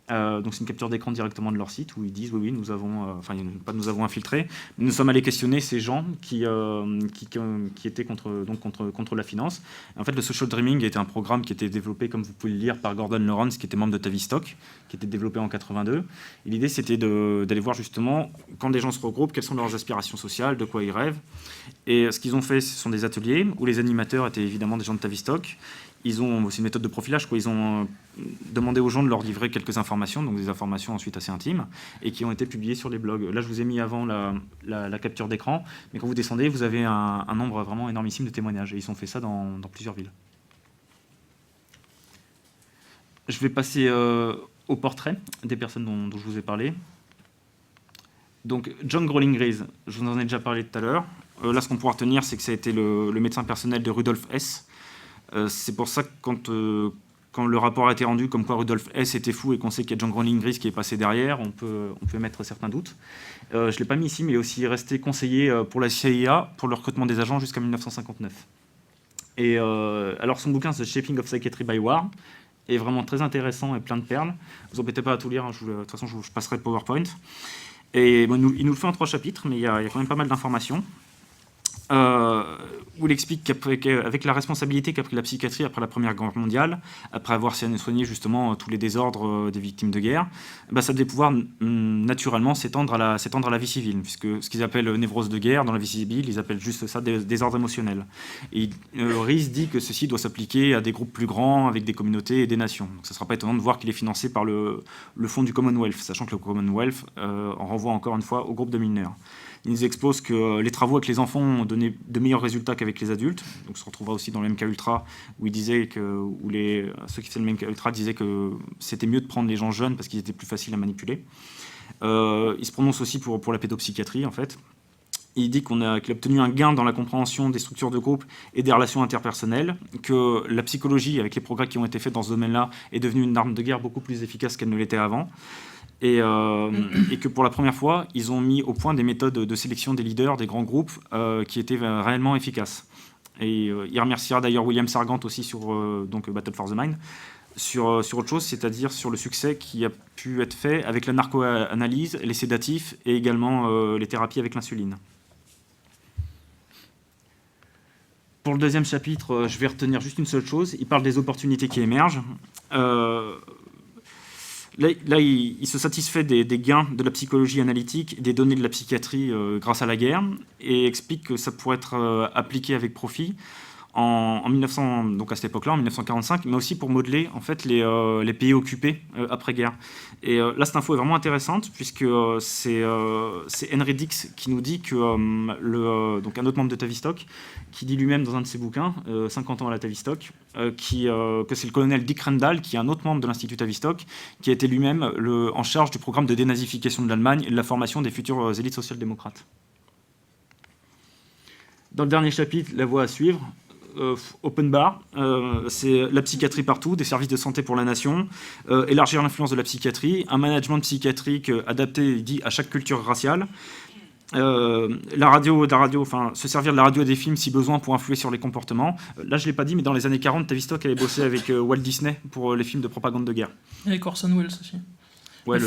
Donc c'est une capture d'écran directement de leur site où ils disent oui nous avons, nous avons infiltré, mais nous sommes allés questionner ces gens qui étaient contre la finance. Et en fait le social dreaming était un programme qui était développé, comme vous pouvez le lire, par Gordon Lawrence, qui était membre de Tavistock, qui était développé en 82. Et l'idée c'était d'aller voir justement quand des gens se regroupent, quelles sont leurs aspirations sociales, de quoi ils rêvent. Et ce qu'ils ont fait, ce sont des ateliers où les animateurs étaient évidemment des gens de Tavistock. C'est une méthode de profilage, quoi. Ils ont demandé aux gens de leur livrer quelques informations, donc des informations ensuite assez intimes, et qui ont été publiées sur les blogs. Là, je vous ai mis avant la capture d'écran, mais quand vous descendez, vous avez un nombre vraiment énormissime de témoignages, et ils ont fait ça dans plusieurs villes. Je vais passer au portrait des personnes dont je vous ai parlé. Donc, John Growling Rees, je vous en ai déjà parlé tout à l'heure. Là, ce qu'on pourra retenir, c'est que ça a été le médecin personnel de Rudolf Hess. C'est pour ça que quand le rapport a été rendu comme quoi Rudolf Hess était fou et qu'on sait qu'il y a John Growling Rees qui est passé derrière, on peut émettre certains doutes. Je ne l'ai pas mis ici, mais il est aussi resté conseiller pour la CIA pour le recrutement des agents jusqu'à 1959. Et alors son bouquin, The Shaping of Psychiatry by War, est vraiment très intéressant et plein de perles. Vous embêtez pas à tout lire, hein, de toute façon je passerai le PowerPoint. Et bon, il nous le fait en 3 chapitres, mais il y a quand même pas mal d'informations. Où il explique qu'avec la responsabilité qu'a pris la psychiatrie après la Première Guerre mondiale, après avoir soigné justement tous les désordres des victimes de guerre, ça devait pouvoir naturellement s'étendre à la vie civile, puisque ce qu'ils appellent névrose de guerre, dans la vie civile, ils appellent juste ça des désordres émotionnels. Et Rees dit que ceci doit s'appliquer à des groupes plus grands, avec des communautés et des nations. Donc ça ne sera pas étonnant de voir qu'il est financé par le fonds du Commonwealth, sachant que le Commonwealth en renvoie encore une fois au groupe de mineurs. Il nous expose que les travaux avec les enfants ont donné de meilleurs résultats qu'avec les adultes. Donc, on se retrouvera aussi dans le MK Ultra, où il disait ceux qui faisaient le MK Ultra disaient que c'était mieux de prendre les gens jeunes parce qu'ils étaient plus faciles à manipuler. Il se prononce aussi pour la pédopsychiatrie, en fait. Il dit qu'il a obtenu un gain dans la compréhension des structures de groupe et des relations interpersonnelles, que la psychologie, avec les progrès qui ont été faits dans ce domaine-là, est devenue une arme de guerre beaucoup plus efficace qu'elle ne l'était avant. Et que pour la première fois, ils ont mis au point des méthodes de sélection des leaders, des grands groupes, qui étaient réellement efficaces. Et il remerciera d'ailleurs William Sargant aussi sur Battle for the Mind, sur autre chose, c'est-à-dire sur le succès qui a pu être fait avec la narco-analyse, les sédatifs et également les thérapies avec l'insuline. Pour le deuxième chapitre, je vais retenir juste une seule chose. Il parle des opportunités qui émergent. Là, il se satisfait des gains de la psychologie analytique, des données de la psychiatrie grâce à la guerre, et explique que ça pourrait être appliqué avec profit en 1900, donc à cette époque-là, en 1945, mais aussi pour modeler en fait les pays occupés après-guerre. Et là, cette info est vraiment intéressante puisque c'est Henry Dix qui nous dit que donc un autre membre de Tavistock, qui dit lui-même dans un de ses bouquins, 50 ans à la Tavistock, que c'est le colonel Dick Rendall, qui est un autre membre de l'Institut Tavistock, qui a été lui-même en charge du programme de dénazification de l'Allemagne et de la formation des futures élites social-démocrates. Dans le dernier chapitre, la voie à suivre, open bar, c'est la psychiatrie partout, des services de santé pour la nation, élargir l'influence de la psychiatrie, un management psychiatrique adapté, dit, à chaque culture raciale, se servir de la radio et des films si besoin pour influer sur les comportements. Là, je ne l'ai pas dit, mais dans les années 40, Tavistock avait bossé avec Walt Disney pour les films de propagande de guerre. Et avec Orson Welles aussi. Ouais, la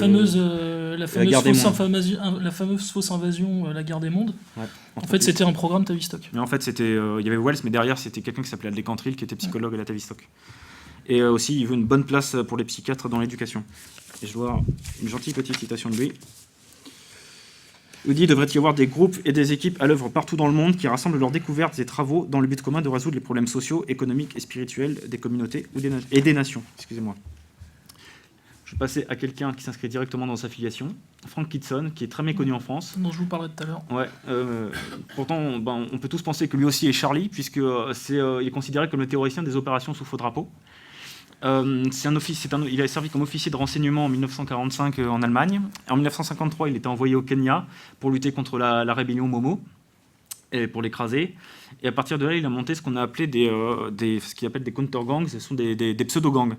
fameuse fausse invasion, la guerre des mondes. Ouais, en fait, c'était un programme Tavistock. Mais en fait, il y avait Wells, mais derrière, c'était quelqu'un qui s'appelait Aldec Cantril, qui était psychologue à la Tavistock. Et aussi, il veut une bonne place pour les psychiatres dans l'éducation. Et je dois avoir une gentille petite citation de lui. Il dit: devrait y avoir des groupes et des équipes à l'œuvre partout dans le monde qui rassemblent leurs découvertes et travaux dans le but commun de résoudre les problèmes sociaux, économiques et spirituels des communautés et des nations. Excusez-moi. Je vais passer à quelqu'un qui s'inscrit directement dans sa filiation, Frank Kitson, qui est très méconnu en France. Dont je vous parlais tout à l'heure. Ouais, pourtant, on peut tous penser que lui aussi est Charlie, puisque il est considéré comme le théoricien des opérations sous faux drapeau. Il a servi comme officier de renseignement en 1945 en Allemagne. En 1953, il était envoyé au Kenya pour lutter contre la rébellion Momo et pour l'écraser. Et à partir de là, il a monté ce qu'on a appelé ce qu'il appelle des counter-gangs. Ce sont des pseudo-gangs.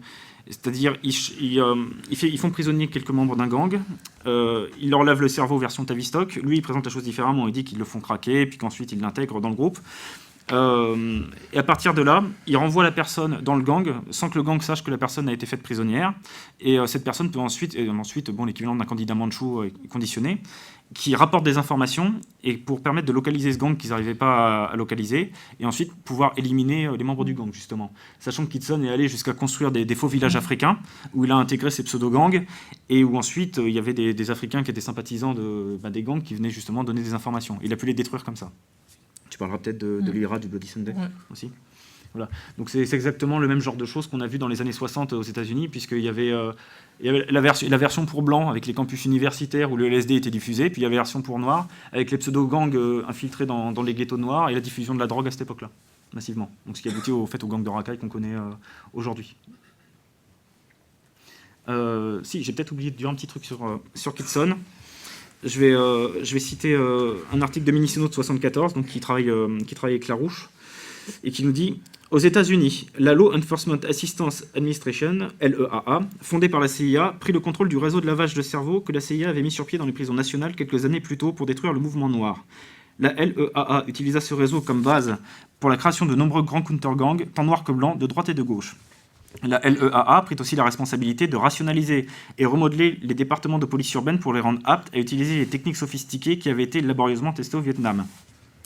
C'est-à-dire, ils font prisonnier quelques membres d'un gang. Il leur lave le cerveau version Tavistock. Lui, il présente la chose différemment. Il dit qu'ils le font craquer, puis qu'ensuite, ils l'intègrent dans le groupe. Et à partir de là, il renvoie la personne dans le gang sans que le gang sache que la personne a été faite prisonnière. Et cette personne peut ensuite l'équivalent d'un candidat mandchou conditionné, qui rapporte des informations et pour permettre de localiser ce gang qu'ils n'arrivaient pas à localiser, et ensuite pouvoir éliminer les membres du gang, justement. Sachant que Kitson est allé jusqu'à construire des faux villages africains où il a intégré ces pseudo-gangs et où ensuite il y avait des Africains qui étaient sympathisants des gangs qui venaient justement donner des informations. Il a pu les détruire comme ça. Tu parleras peut-être de l'IRA, du Bloody Sunday aussi. Voilà. Donc c'est exactement le même genre de choses qu'on a vu dans les années 60 aux États-Unis, puisqu'il y avait, la version pour blancs avec les campus universitaires où le LSD était diffusé, puis il y avait la version pour noirs avec les pseudo-gangs infiltrés dans les ghettos noirs et la diffusion de la drogue à cette époque-là, massivement. Donc ce qui aboutit au gang de racailles qu'on connaît aujourd'hui. J'ai peut-être oublié de dire un petit truc sur Kitson. Je vais citer un article de Minicello de 1974, donc qui travaille avec Larouche, et qui nous dit: aux États-Unis, la Law Enforcement Assistance Administration, LEAA, fondée par la CIA, prit le contrôle du réseau de lavage de cerveau que la CIA avait mis sur pied dans les prisons nationales quelques années plus tôt pour détruire le mouvement noir. La LEAA utilisa ce réseau comme base pour la création de nombreux grands counter-gangs, tant noirs que blancs, de droite et de gauche. La LEAA prit aussi la responsabilité de rationaliser et remodeler les départements de police urbaine pour les rendre aptes à utiliser les techniques sophistiquées qui avaient été laborieusement testées au Vietnam.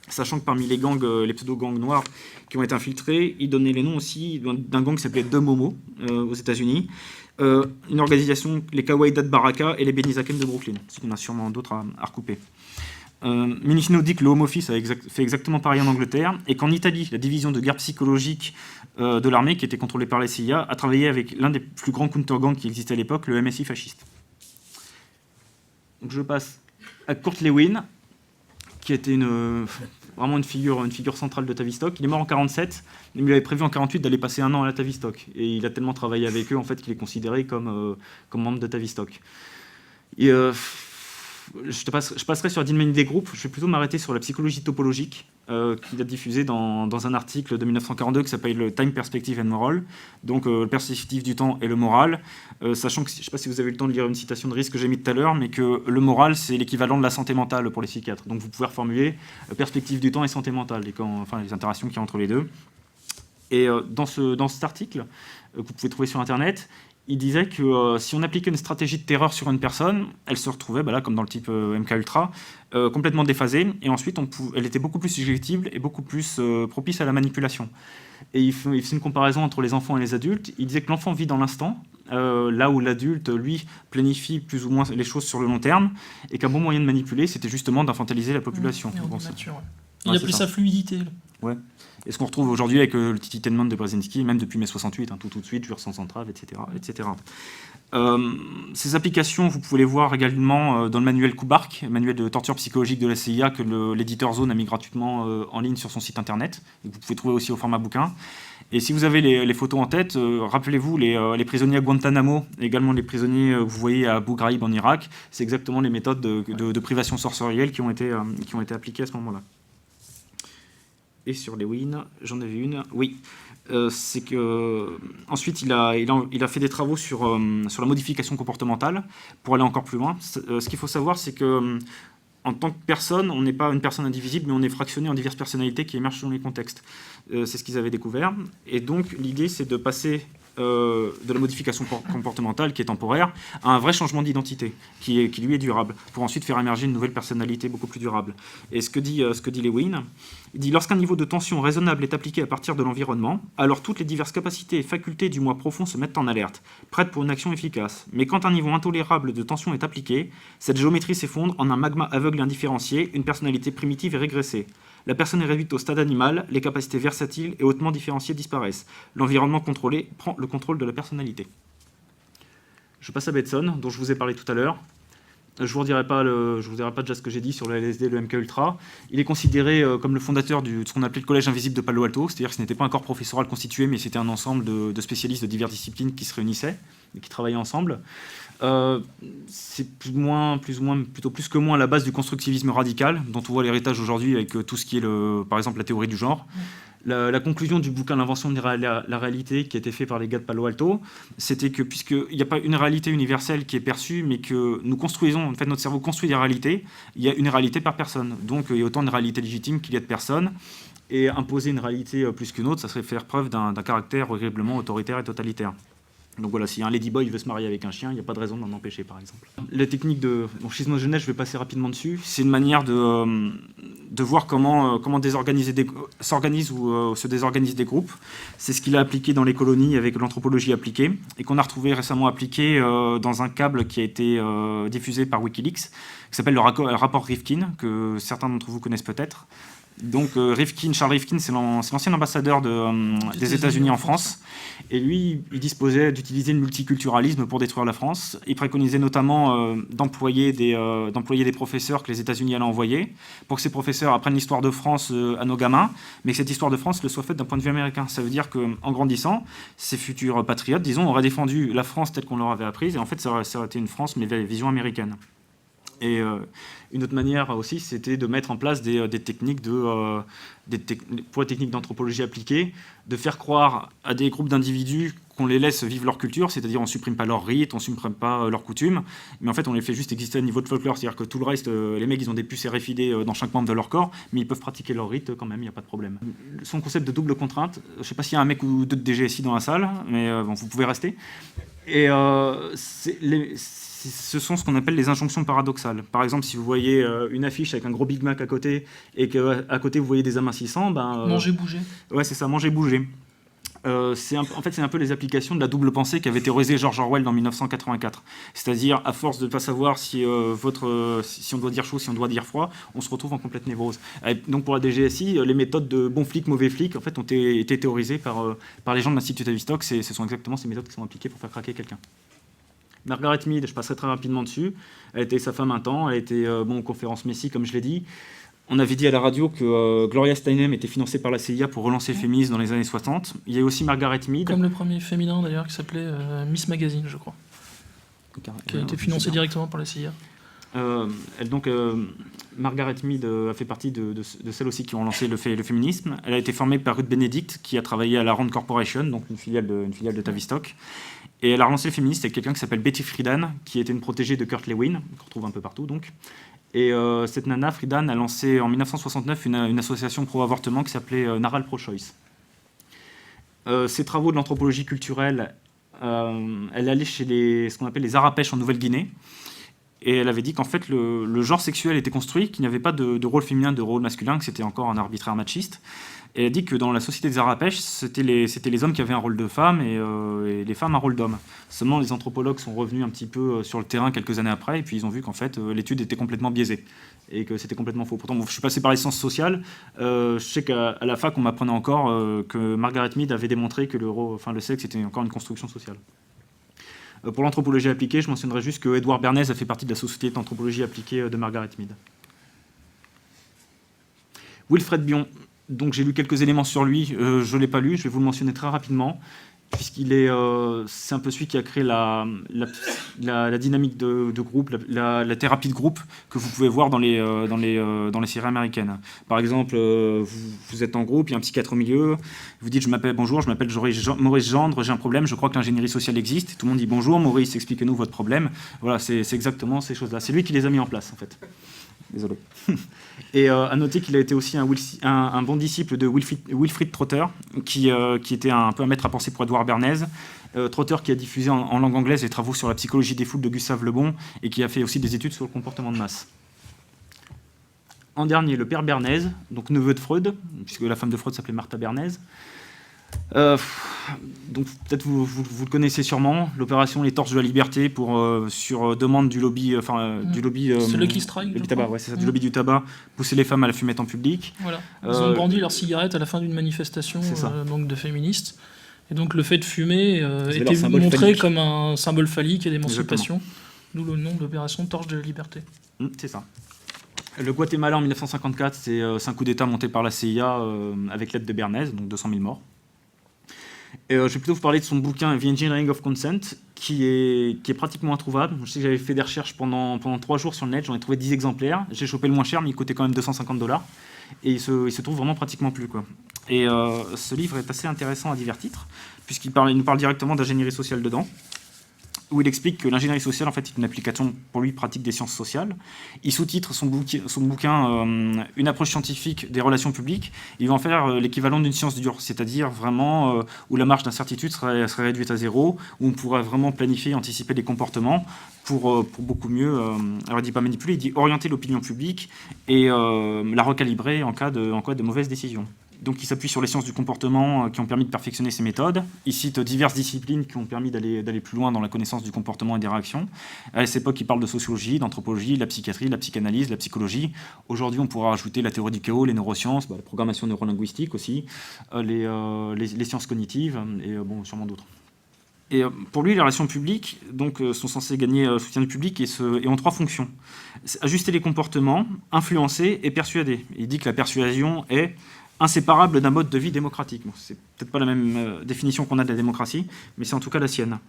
Sachant que parmi les gangs, les pseudo-gangs noirs qui ont été infiltrés, ils donnaient les noms aussi d'un gang qui s'appelait The Momo aux États-Unis, une organisation, les Kawaii Baraka et les Benizaken de Brooklyn. Il y en a sûrement d'autres à recouper. Minicino dit que le Home Office a fait exactement pareil en Angleterre et qu'en Italie, la division de guerre psychologique de l'armée, qui était contrôlée par la CIA, a travaillé avec l'un des plus grands counter-gangs qui existait à l'époque, le MSI fasciste. Donc je passe à Kurt Lewin, qui était vraiment une figure centrale de Tavistock. Il est mort en 1947, mais il avait prévu en 1948 d'aller passer 1 an à la Tavistock. Et il a tellement travaillé avec eux en fait, qu'il est considéré comme membre de Tavistock. Et, je passerai sur la dynamique des groupes. Je vais plutôt m'arrêter sur la psychologie topologique qu'il a diffusée dans un article de 1942 qui s'appelle le Time Perspective and Moral, donc le perspective du temps et le moral, sachant que, je ne sais pas si vous avez eu le temps de lire une citation de Rice que j'ai mise tout à l'heure, mais que le moral c'est l'équivalent de la santé mentale pour les psychiatres. Donc vous pouvez reformuler perspective du temps et santé mentale, les interactions qu'il y a entre les deux. Et dans cet article, que vous pouvez trouver sur Internet, il disait que si on appliquait une stratégie de terreur sur une personne, elle se retrouvait, comme dans le type MKUltra, complètement déphasée, et ensuite elle était beaucoup plus suggestible et beaucoup plus propice à la manipulation. Et il fait une comparaison entre les enfants et les adultes. Il disait que l'enfant vit dans l'instant, là où l'adulte, lui, planifie plus ou moins les choses sur le long terme, et qu'un bon moyen de manipuler, c'était justement d'infantiliser la population. Il appelait ça fluidité. Ouais. Et ce qu'on retrouve aujourd'hui avec le titillation de Brzezinski, même depuis mai 68, tout de suite, jure sans entrave, etc. etc. Ces applications, vous pouvez les voir également dans le manuel Kubark, manuel de torture psychologique de la CIA, que l'éditeur Zone a mis gratuitement en ligne sur son site internet, et que vous pouvez trouver aussi au format bouquin. Et si vous avez les photos en tête, rappelez-vous les prisonniers à Guantanamo, également les prisonniers que vous voyez à Abu Ghraib en Irak, c'est exactement les méthodes de privation sensorielle qui ont été appliquées à ce moment-là. Et sur Lewin, j'en avais une, oui. C'est que ensuite il a fait des travaux sur la modification comportementale pour aller encore plus loin. Ce qu'il faut savoir, c'est que en tant que personne, on n'est pas une personne indivisible, mais on est fractionné en diverses personnalités qui émergent selon les contextes. C'est ce qu'ils avaient découvert. Et donc l'idée, c'est de passer de la modification comportementale qui est temporaire à un vrai changement d'identité qui lui est durable, pour ensuite faire émerger une nouvelle personnalité beaucoup plus durable. Et ce que dit Lewin, il dit: lorsqu'un niveau de tension raisonnable est appliqué à partir de l'environnement, alors toutes les diverses capacités et facultés du moi profond se mettent en alerte, prêtes pour une action efficace. Mais quand un niveau intolérable de tension est appliqué, cette géométrie s'effondre en un magma aveugle et indifférencié, une personnalité primitive et régressée. La personne est réduite au stade animal, les capacités versatiles et hautement différenciées disparaissent. L'environnement contrôlé prend le contrôle de la personnalité. Je passe à Bateson, dont je vous ai parlé tout à l'heure. Je ne vous redirai pas déjà ce que j'ai dit sur le LSD et le MK Ultra. Il est considéré comme le fondateur de ce qu'on appelait le Collège invisible de Palo Alto, c'est-à-dire que ce n'était pas un corps professoral constitué, mais c'était un ensemble de spécialistes de diverses disciplines qui se réunissaient et qui travaillaient ensemble. C'est plutôt plus que moins à la base du constructivisme radical, dont on voit l'héritage aujourd'hui avec tout ce qui est, par exemple, la théorie du genre. La conclusion du bouquin L'invention de la réalité, qui a été fait par les gars de Palo Alto, c'était que puisqu'il n'y a pas une réalité universelle qui est perçue, mais que nous construisons, en fait notre cerveau construit des réalités, il y a une réalité par personne. Donc il y a autant de réalités légitimes qu'il y a de personnes. Et imposer une réalité plus qu'une autre, ça serait faire preuve d'un caractère horriblement autoritaire et totalitaire. Donc voilà, si un ladyboy veut se marier avec un chien, il n'y a pas de raison d'en empêcher, par exemple. La technique de schismogenèse, je vais passer rapidement dessus. C'est une manière de voir comment s'organisent ou se désorganisent des groupes. C'est ce qu'il a appliqué dans les colonies avec l'anthropologie appliquée, et qu'on a retrouvé récemment appliqué dans un câble qui a été diffusé par Wikileaks, qui s'appelle le rapport Rifkin, que certains d'entre vous connaissent peut-être. Donc Charles Rifkin, c'est l'ancien ambassadeur des États-Unis en France. Et lui, il disposait d'utiliser le multiculturalisme pour détruire la France. Il préconisait notamment d'employer des professeurs que les États-Unis allaient envoyer, pour que ces professeurs apprennent l'histoire de France à nos gamins, mais que cette histoire de France le soit faite d'un point de vue américain. Ça veut dire qu'en grandissant, ces futurs patriotes, disons, auraient défendu la France telle qu'on leur avait apprise, et en fait, ça aurait été une France, mais vision américaine. Et une autre manière aussi, c'était de mettre en place des techniques pour les techniques d'anthropologie appliquée, de faire croire à des groupes d'individus qu'on les laisse vivre leur culture, c'est-à-dire on ne supprime pas leurs rites, on ne supprime pas leurs coutumes, mais en fait on les fait juste exister à niveau de folklore, c'est-à-dire que tout le reste, les mecs ils ont des puces RFID dans chaque membre de leur corps, mais ils peuvent pratiquer leurs rites quand même, il n'y a pas de problème. Son concept de double contrainte, je ne sais pas s'il y a un mec ou deux de DGSI dans la salle, mais bon, vous pouvez rester. Et ce sont ce qu'on appelle les injonctions paradoxales. Par exemple, si vous voyez une affiche avec un gros Big Mac à côté et qu'à côté vous voyez des amincissants, manger, bouger. Ouais, c'est ça, manger, bouger. C'est un peu les applications de la double pensée qu'avait théorisé George Orwell dans 1984. C'est-à-dire, à force de ne pas savoir si on doit dire chaud, si on doit dire froid, on se retrouve en complète névrose. Et donc pour la DGSI, les méthodes de bon flic, mauvais flic, en fait, ont été théorisées par les gens de l'Institut Tavistock. Ce sont exactement ces méthodes qui sont appliquées pour faire craquer quelqu'un. Margaret Mead, je passerai très rapidement dessus. Elle était sa femme un temps, elle était aux conférences Messi, comme je l'ai dit. On avait dit à la radio que Gloria Steinem était financée par la CIA pour relancer le féminisme dans les années 60. Il y a aussi Margaret Mead. Comme le premier féminin d'ailleurs, qui s'appelait Miss Magazine, je crois. Qui a été financé directement par la CIA. Margaret Mead a fait partie de celles aussi qui ont lancé le féminisme. Elle a été formée par Ruth Benedict, qui a travaillé à la Rand Corporation, donc une filiale de Tavistock. Et elle a relancé le féminisme avec quelqu'un qui s'appelle Betty Friedan, qui était une protégée de Kurt Lewin, qu'on retrouve un peu partout donc. Et cette nana, Friedan, a lancé en 1969 une association pro-avortement qui s'appelait Naral Pro-Choice. Ses travaux de l'anthropologie culturelle, elle allait chez ce qu'on appelle les Arapèches en Nouvelle-Guinée. Et elle avait dit qu'en fait, le genre sexuel était construit, qu'il n'y avait pas de rôle féminin, de rôle masculin, que c'était encore un arbitraire machiste. Et elle a dit que dans la société des Arapèches, c'était les hommes qui avaient un rôle de femme et les femmes un rôle d'homme. Seulement, les anthropologues sont revenus un petit peu sur le terrain quelques années après, et puis ils ont vu qu'en fait, l'étude était complètement biaisée, et que c'était complètement faux. Pourtant, je suis passé par les sciences sociales. Je sais qu'à la fac, on m'apprenait encore que Margaret Mead avait démontré que le sexe était encore une construction sociale. Pour l'anthropologie appliquée, je mentionnerai juste que Edouard Bernays a fait partie de la société d'anthropologie appliquée de Margaret Mead. Wilfred Bion, donc j'ai lu quelques éléments sur lui, je ne l'ai pas lu, je vais vous le mentionner très rapidement, puisqu'il c'est un peu celui qui a créé la dynamique de groupe, la thérapie de groupe que vous pouvez voir dans les séries américaines. Par exemple, vous êtes en groupe, il y a un psychiatre au milieu, vous dites bonjour, je m'appelle Maurice Gendre, j'ai un problème, je crois que l'ingénierie sociale existe. Tout le monde dit bonjour, Maurice, expliquez-nous votre problème. Voilà, c'est exactement ces choses-là. C'est lui qui les a mis en place, en fait. Désolé. Et à noter qu'il a été aussi un bon disciple de Wilfrid Trotter, qui était un peu un maître à penser pour Édouard Bernays. Trotter qui a diffusé en langue anglaise les travaux sur la psychologie des foules de Gustave Le Bon et qui a fait aussi des études sur le comportement de masse. En dernier, le père Bernays, donc neveu de Freud, puisque la femme de Freud s'appelait Martha Bernays. Donc peut-être vous le connaissez sûrement, l'opération Les Torches de la Liberté sur demande du lobby, du lobby. C'est le qui strike. Du tabac, ouais, c'est ça, du lobby du tabac, pousser les femmes à la fumette en public. Voilà. Ils ont brandi leurs cigarettes à la fin d'une manifestation donc de féministes. Et donc le fait de fumer était montré phallique comme un symbole phallique et d'émancipation, d'où le nom de l'opération Torche de la Liberté. C'est ça. Le Guatemala en 1954, c'est un coup d'État monté par la CIA avec l'aide de Bernays, donc 200 000 morts. Et je vais plutôt vous parler de son bouquin The Engineering of Consent, qui est pratiquement introuvable. Je sais que j'avais fait des recherches pendant 3 jours sur le net, j'en ai trouvé 10 exemplaires. J'ai chopé le moins cher, mais il coûtait quand même $250. Et il se trouve vraiment pratiquement plus, quoi. Et ce livre est assez intéressant à divers titres, puisqu'il nous parle directement d'ingénierie sociale dedans, où il explique que l'ingénierie sociale, en fait, est une application, pour lui, pratique des sciences sociales. Il sous-titre son bouquin Une approche scientifique des relations publiques. Il va en faire l'équivalent d'une science dure, c'est-à-dire vraiment où la marge d'incertitude serait réduite à zéro, où on pourrait vraiment planifier et anticiper les comportements pour beaucoup mieux, alors il dit pas manipuler, il dit orienter l'opinion publique et la recalibrer en cas de mauvaises décisions. Donc il s'appuie sur les sciences du comportement qui ont permis de perfectionner ces méthodes. Il cite diverses disciplines qui ont permis d'aller plus loin dans la connaissance du comportement et des réactions. À cette époque, il parle de sociologie, d'anthropologie, de la psychiatrie, de la psychanalyse, de la psychologie. Aujourd'hui, on pourra rajouter la théorie du chaos, les neurosciences, la programmation neurolinguistique aussi, les sciences cognitives et sûrement d'autres. Et pour lui, les relations publiques sont censées gagner le soutien du public et ont 3 fonctions. Ajuster les comportements, influencer et persuader. Il dit que la persuasion est inséparable d'un mode de vie démocratique. Bon, c'est peut-être pas la même définition qu'on a de la démocratie, mais c'est en tout cas la sienne.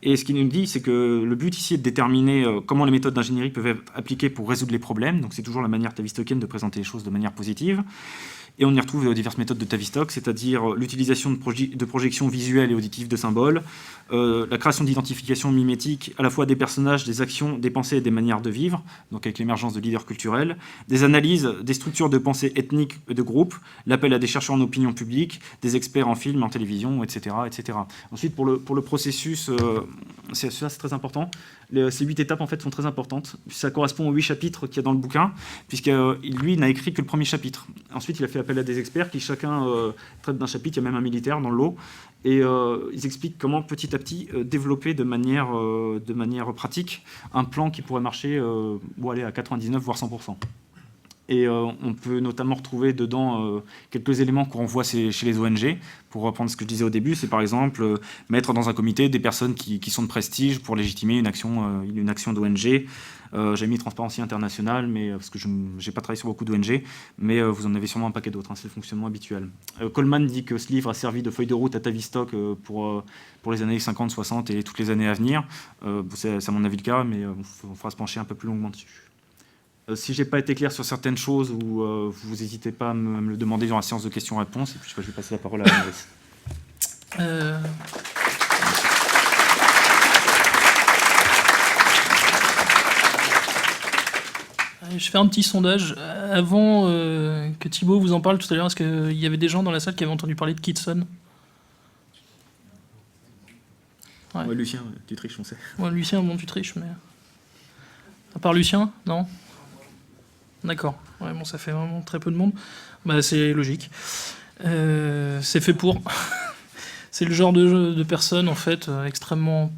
Et ce qu'il nous dit, c'est que le but ici est de déterminer comment les méthodes d'ingénierie peuvent être appliquées pour résoudre les problèmes. Donc c'est toujours la manière tavistocienne de présenter les choses de manière positive. Et on y retrouve diverses méthodes de Tavistock, c'est-à-dire l'utilisation de projections visuelles et auditives de symboles, la création d'identifications mimétiques à la fois des personnages, des actions, des pensées et des manières de vivre, donc avec l'émergence de leaders culturels, des analyses des structures de pensée ethniques et de groupes, l'appel à des chercheurs en opinion publique, des experts en film, en télévision, etc. etc. Ensuite, pour le processus, c'est très important. Ces 8 étapes en fait sont très importantes. Ça correspond aux 8 chapitres qu'il y a dans le bouquin, puisqu'il, n'a écrit que le premier chapitre. Ensuite, il a fait appel à des experts qui chacun traite d'un chapitre. Il y a même un militaire dans le lot. Et ils expliquent comment petit à petit développer de manière pratique un plan qui pourrait marcher à 99 voire 100%. Et on peut notamment retrouver dedans quelques éléments qu'on voit chez les ONG. Pour reprendre ce que je disais au début, c'est par exemple mettre dans un comité des personnes qui sont de prestige pour légitimer une action d'ONG. J'ai mis Transparency International, mais, parce que je n'ai pas travaillé sur beaucoup d'ONG, mais vous en avez sûrement un paquet d'autres, c'est le fonctionnement habituel. Coleman dit que ce livre a servi de feuille de route à Tavistock pour les années 50, 60 et toutes les années à venir. C'est à mon avis le cas, mais on fera se pencher un peu plus longuement dessus. Si je n'ai pas été clair sur certaines choses, vous n'hésitez pas à me le demander dans la séance de questions-réponses, et puis je vais passer la parole à Maurice. Je fais un petit sondage. Avant que Thibaut vous en parle tout à l'heure, est-ce qu'il y avait des gens dans la salle qui avaient entendu parler de Kitson ? Ouais, Lucien, tu triches, on sait. Ouais, Lucien, bon, tu triches, mais... À part Lucien, non ? D'accord. Ouais, bon, ça fait vraiment très peu de monde. C'est logique. C'est fait pour. C'est le genre de personnes, en fait, extrêmement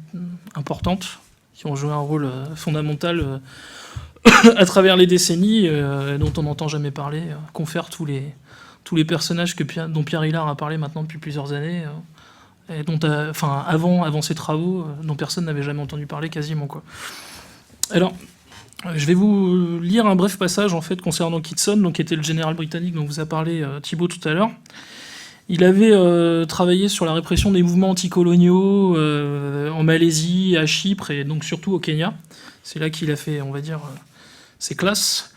importantes, qui ont joué un rôle fondamental à travers les décennies, dont on n'entend jamais parler, confèrent tous les personnages dont Pierre Hillard a parlé maintenant depuis plusieurs années, et dont, avant ses travaux, dont personne n'avait jamais entendu parler quasiment, quoi. Alors, je vais vous lire un bref passage en fait concernant Kitson, qui était le général britannique dont vous a parlé Thibaut tout à l'heure. Il avait travaillé sur la répression des mouvements anticoloniaux en Malaisie, à Chypre et donc surtout au Kenya. C'est là qu'il a fait, on va dire, ses classes.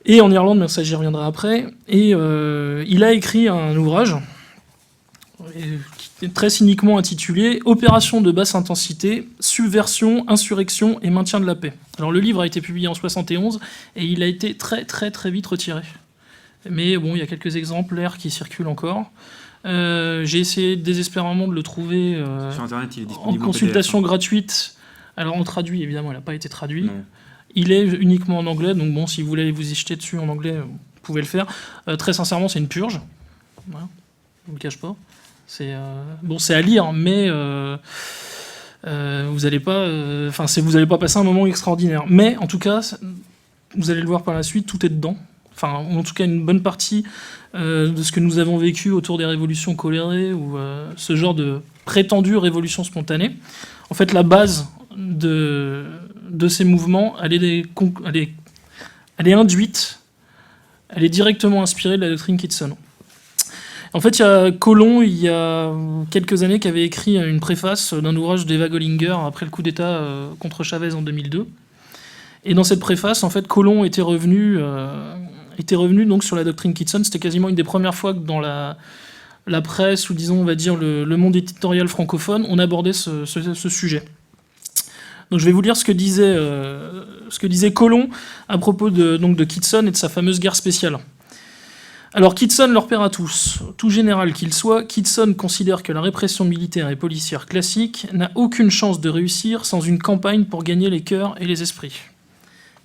Et en Irlande, mais ça j'y reviendrai après. Et il a écrit un ouvrage très cyniquement intitulé « Opération de basse intensité, subversion, insurrection et maintien de la paix ». Alors le livre a été publié en 71 et il a été très très très vite retiré. Mais bon, il y a quelques exemplaires qui circulent encore. J'ai essayé désespérément de le trouver Sur Internet, il est en disponible consultation PDF, hein. gratuite. Alors on traduit, évidemment, il n'a pas été traduit. Non. Il est uniquement en anglais, donc bon, si vous voulez vous y jeter dessus en anglais, vous pouvez le faire. Très sincèrement, c'est une purge. Voilà, je ne vous le cache pas. C'est à lire, mais vous n'allez pas, vous n'allez pas passer un moment extraordinaire. Mais en tout cas, vous allez le voir par la suite, tout est dedans. Enfin, en tout cas, une bonne partie de ce que nous avons vécu autour des révolutions colérées ou ce genre de prétendue révolution spontanée. En fait, la base de ces mouvements, elle est induite, elle est directement inspirée de la doctrine Kitson. En fait, il y a Colomb, il y a quelques années, qui avait écrit une préface d'un ouvrage d'Eva Gollinger après le coup d'État contre Chavez en 2002. Et dans cette préface, en fait, Colomb était revenu donc sur la doctrine Kitson. C'était quasiment une des premières fois que dans la presse, ou disons, on va dire, le monde éditorial francophone, on abordait ce sujet. Donc je vais vous lire ce que disait Colomb à propos de Kitson et de sa fameuse guerre spéciale. Alors Kitson leur perd à tous. Tout général qu'il soit, Kitson considère que la répression militaire et policière classique n'a aucune chance de réussir sans une campagne pour gagner les cœurs et les esprits,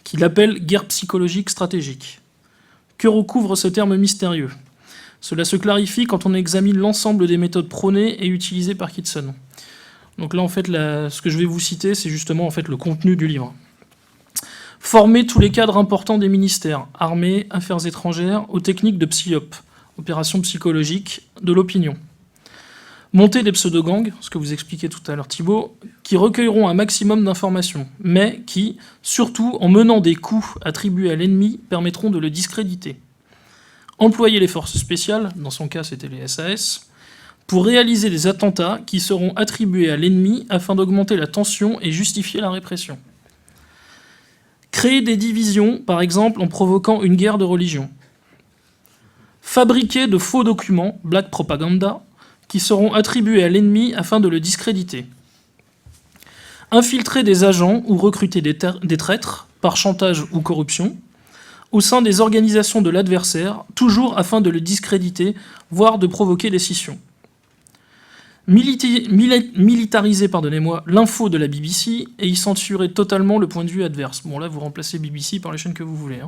qu'il appelle guerre psychologique stratégique. Que recouvre ce terme mystérieux ? Cela se clarifie quand on examine l'ensemble des méthodes prônées et utilisées par Kitson. Donc là, en fait, ce que je vais vous citer, c'est justement en fait le contenu du livre. Former tous les cadres importants des ministères, armée, affaires étrangères, aux techniques de psyop, opérations psychologiques, de l'opinion. Monter des pseudo-gangs, ce que vous expliquez tout à l'heure Thibault, qui recueilleront un maximum d'informations, mais qui, surtout en menant des coups attribués à l'ennemi, permettront de le discréditer. Employer les forces spéciales, dans son cas c'était les SAS, pour réaliser des attentats qui seront attribués à l'ennemi afin d'augmenter la tension et justifier la répression. Créer des divisions, par exemple en provoquant une guerre de religion. Fabriquer de faux documents, black propaganda, qui seront attribués à l'ennemi afin de le discréditer. Infiltrer des agents ou recruter des traîtres, par chantage ou corruption, au sein des organisations de l'adversaire, toujours afin de le discréditer, voire de provoquer des scissions. Militariser l'info de la BBC et y censurer totalement le point de vue adverse. Bon, là, vous remplacez BBC par les chaînes que vous voulez.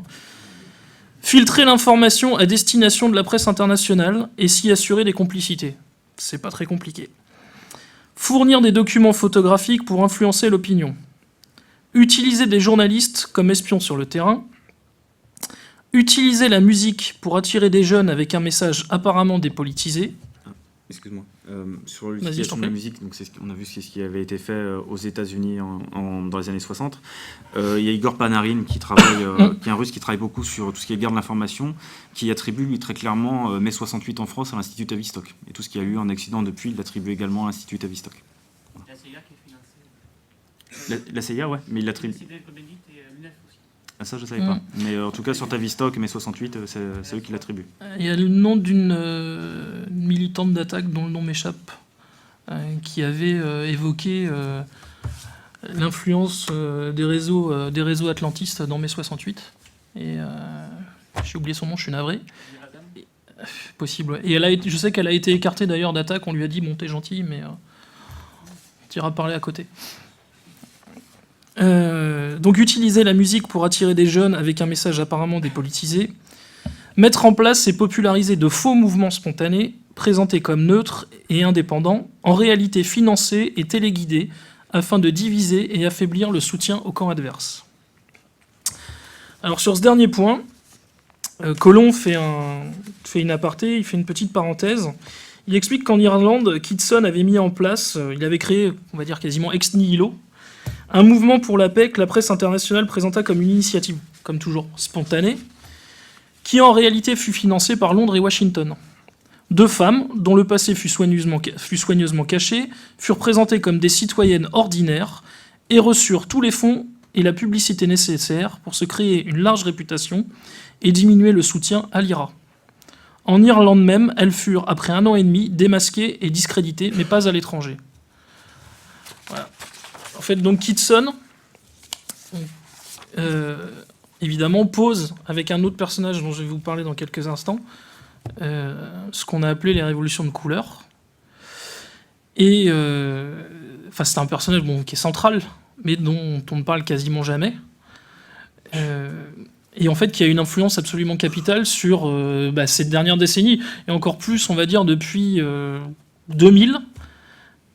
Filtrer l'information à destination de la presse internationale et s'y assurer des complicités. C'est pas très compliqué. Fournir des documents photographiques pour influencer l'opinion. Utiliser des journalistes comme espions sur le terrain. Utiliser la musique pour attirer des jeunes avec un message apparemment dépolitisé. Excuse-moi. Sur l'utilisation de la musique, donc on a vu ce qui avait été fait aux États-Unis dans les années 60. Il y a Igor Panarin qui est un Russe qui travaille beaucoup sur tout ce qui est guerre de l'information, qui attribue lui très clairement mai 68 en France à l'Institut Tavistock. Et tout ce qui a eu en accident depuis, il l'attribue également à l'Institut Tavistock. Voilà. La CIA qui est financée. La CIA, ouais, mais il l'attribue. Ah, ça, je ne savais pas. Mais en tout cas, sur Tavistock, mai 68, c'est eux qui l'attribuent. Il y a le nom d'une militante d'attaque dont le nom m'échappe, qui avait évoqué l'influence des réseaux atlantistes dans mai 68. Et j'ai oublié son nom, je suis navré. Possible, ouais. Et je sais qu'elle a été écartée d'ailleurs d'attaque. On lui a dit, bon, t'es gentil, mais tu iras parler à côté. Donc utiliser la musique pour attirer des jeunes avec un message apparemment dépolitisé, mettre en place et populariser de faux mouvements spontanés, présentés comme neutres et indépendants, en réalité financés et téléguidés, afin de diviser et affaiblir le soutien au camp adverse. Alors sur ce dernier point, Colomb fait une aparté, il fait une petite parenthèse. Il explique qu'en Irlande, Kitson avait mis en place, il avait créé, on va dire quasiment ex nihilo, un mouvement pour la paix que la presse internationale présenta comme une initiative, comme toujours spontanée, qui en réalité fut financée par Londres et Washington. Deux femmes, dont le passé fut soigneusement caché, furent présentées comme des citoyennes ordinaires et reçurent tous les fonds et la publicité nécessaires pour se créer une large réputation et diminuer le soutien à l'IRA. En Irlande même, elles furent, après 1 an et demi, démasquées et discréditées, mais pas à l'étranger. Voilà. En fait, donc Kitson, évidemment, pose, avec un autre personnage dont je vais vous parler dans quelques instants, ce qu'on a appelé les révolutions de couleur. Et c'est un personnage qui est central, mais dont on ne parle quasiment jamais. Et en fait, qui a une influence absolument capitale sur ces dernières décennies, et encore plus, on va dire, depuis 2000,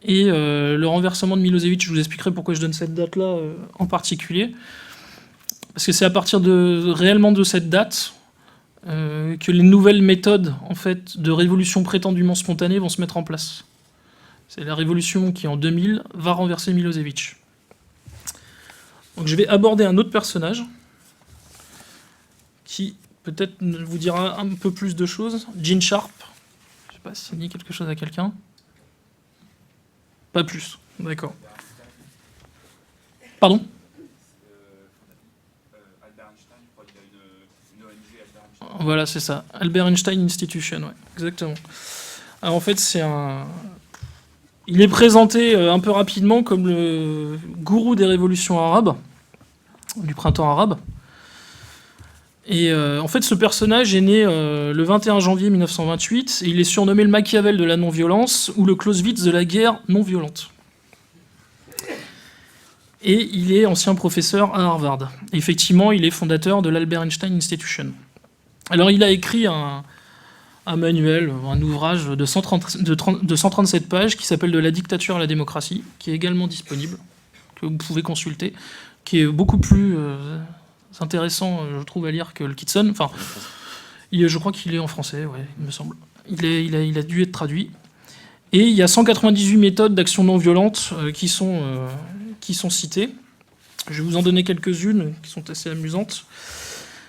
et le renversement de Milosevic. Je vous expliquerai pourquoi je donne cette date-là en particulier. Parce que c'est à partir réellement de cette date que les nouvelles méthodes en fait, de révolution prétendument spontanée vont se mettre en place. C'est la révolution qui, en 2000, va renverser Milosevic. Donc je vais aborder un autre personnage qui peut-être vous dira un peu plus de choses. Gene Sharp. Je ne sais pas si ça dit quelque chose à quelqu'un. Pas plus. D'accord. Pardon ? Albert Einstein, je crois qu'il y a une ONG Albert Einstein. Voilà, c'est ça. Albert Einstein Institution, ouais, exactement. Alors en fait, il est présenté un peu rapidement comme le gourou des révolutions arabes, du printemps arabe. Et en fait, ce personnage est né le 21 janvier 1928 et il est surnommé le Machiavel de la non-violence ou le Clausewitz de la guerre non-violente. Et il est ancien professeur à Harvard. Et effectivement, il est fondateur de l'Albert Einstein Institution. Alors, il a écrit un manuel, un ouvrage de 137 pages qui s'appelle « De la dictature à la démocratie », qui est également disponible, que vous pouvez consulter, qui est beaucoup plus intéressant, je trouve, à lire que le Kitson. Enfin, je crois qu'il est en français, ouais, il me semble. Il a dû être traduit. Et il y a 198 méthodes d'action non violente qui sont citées. Je vais vous en donner quelques-unes qui sont assez amusantes.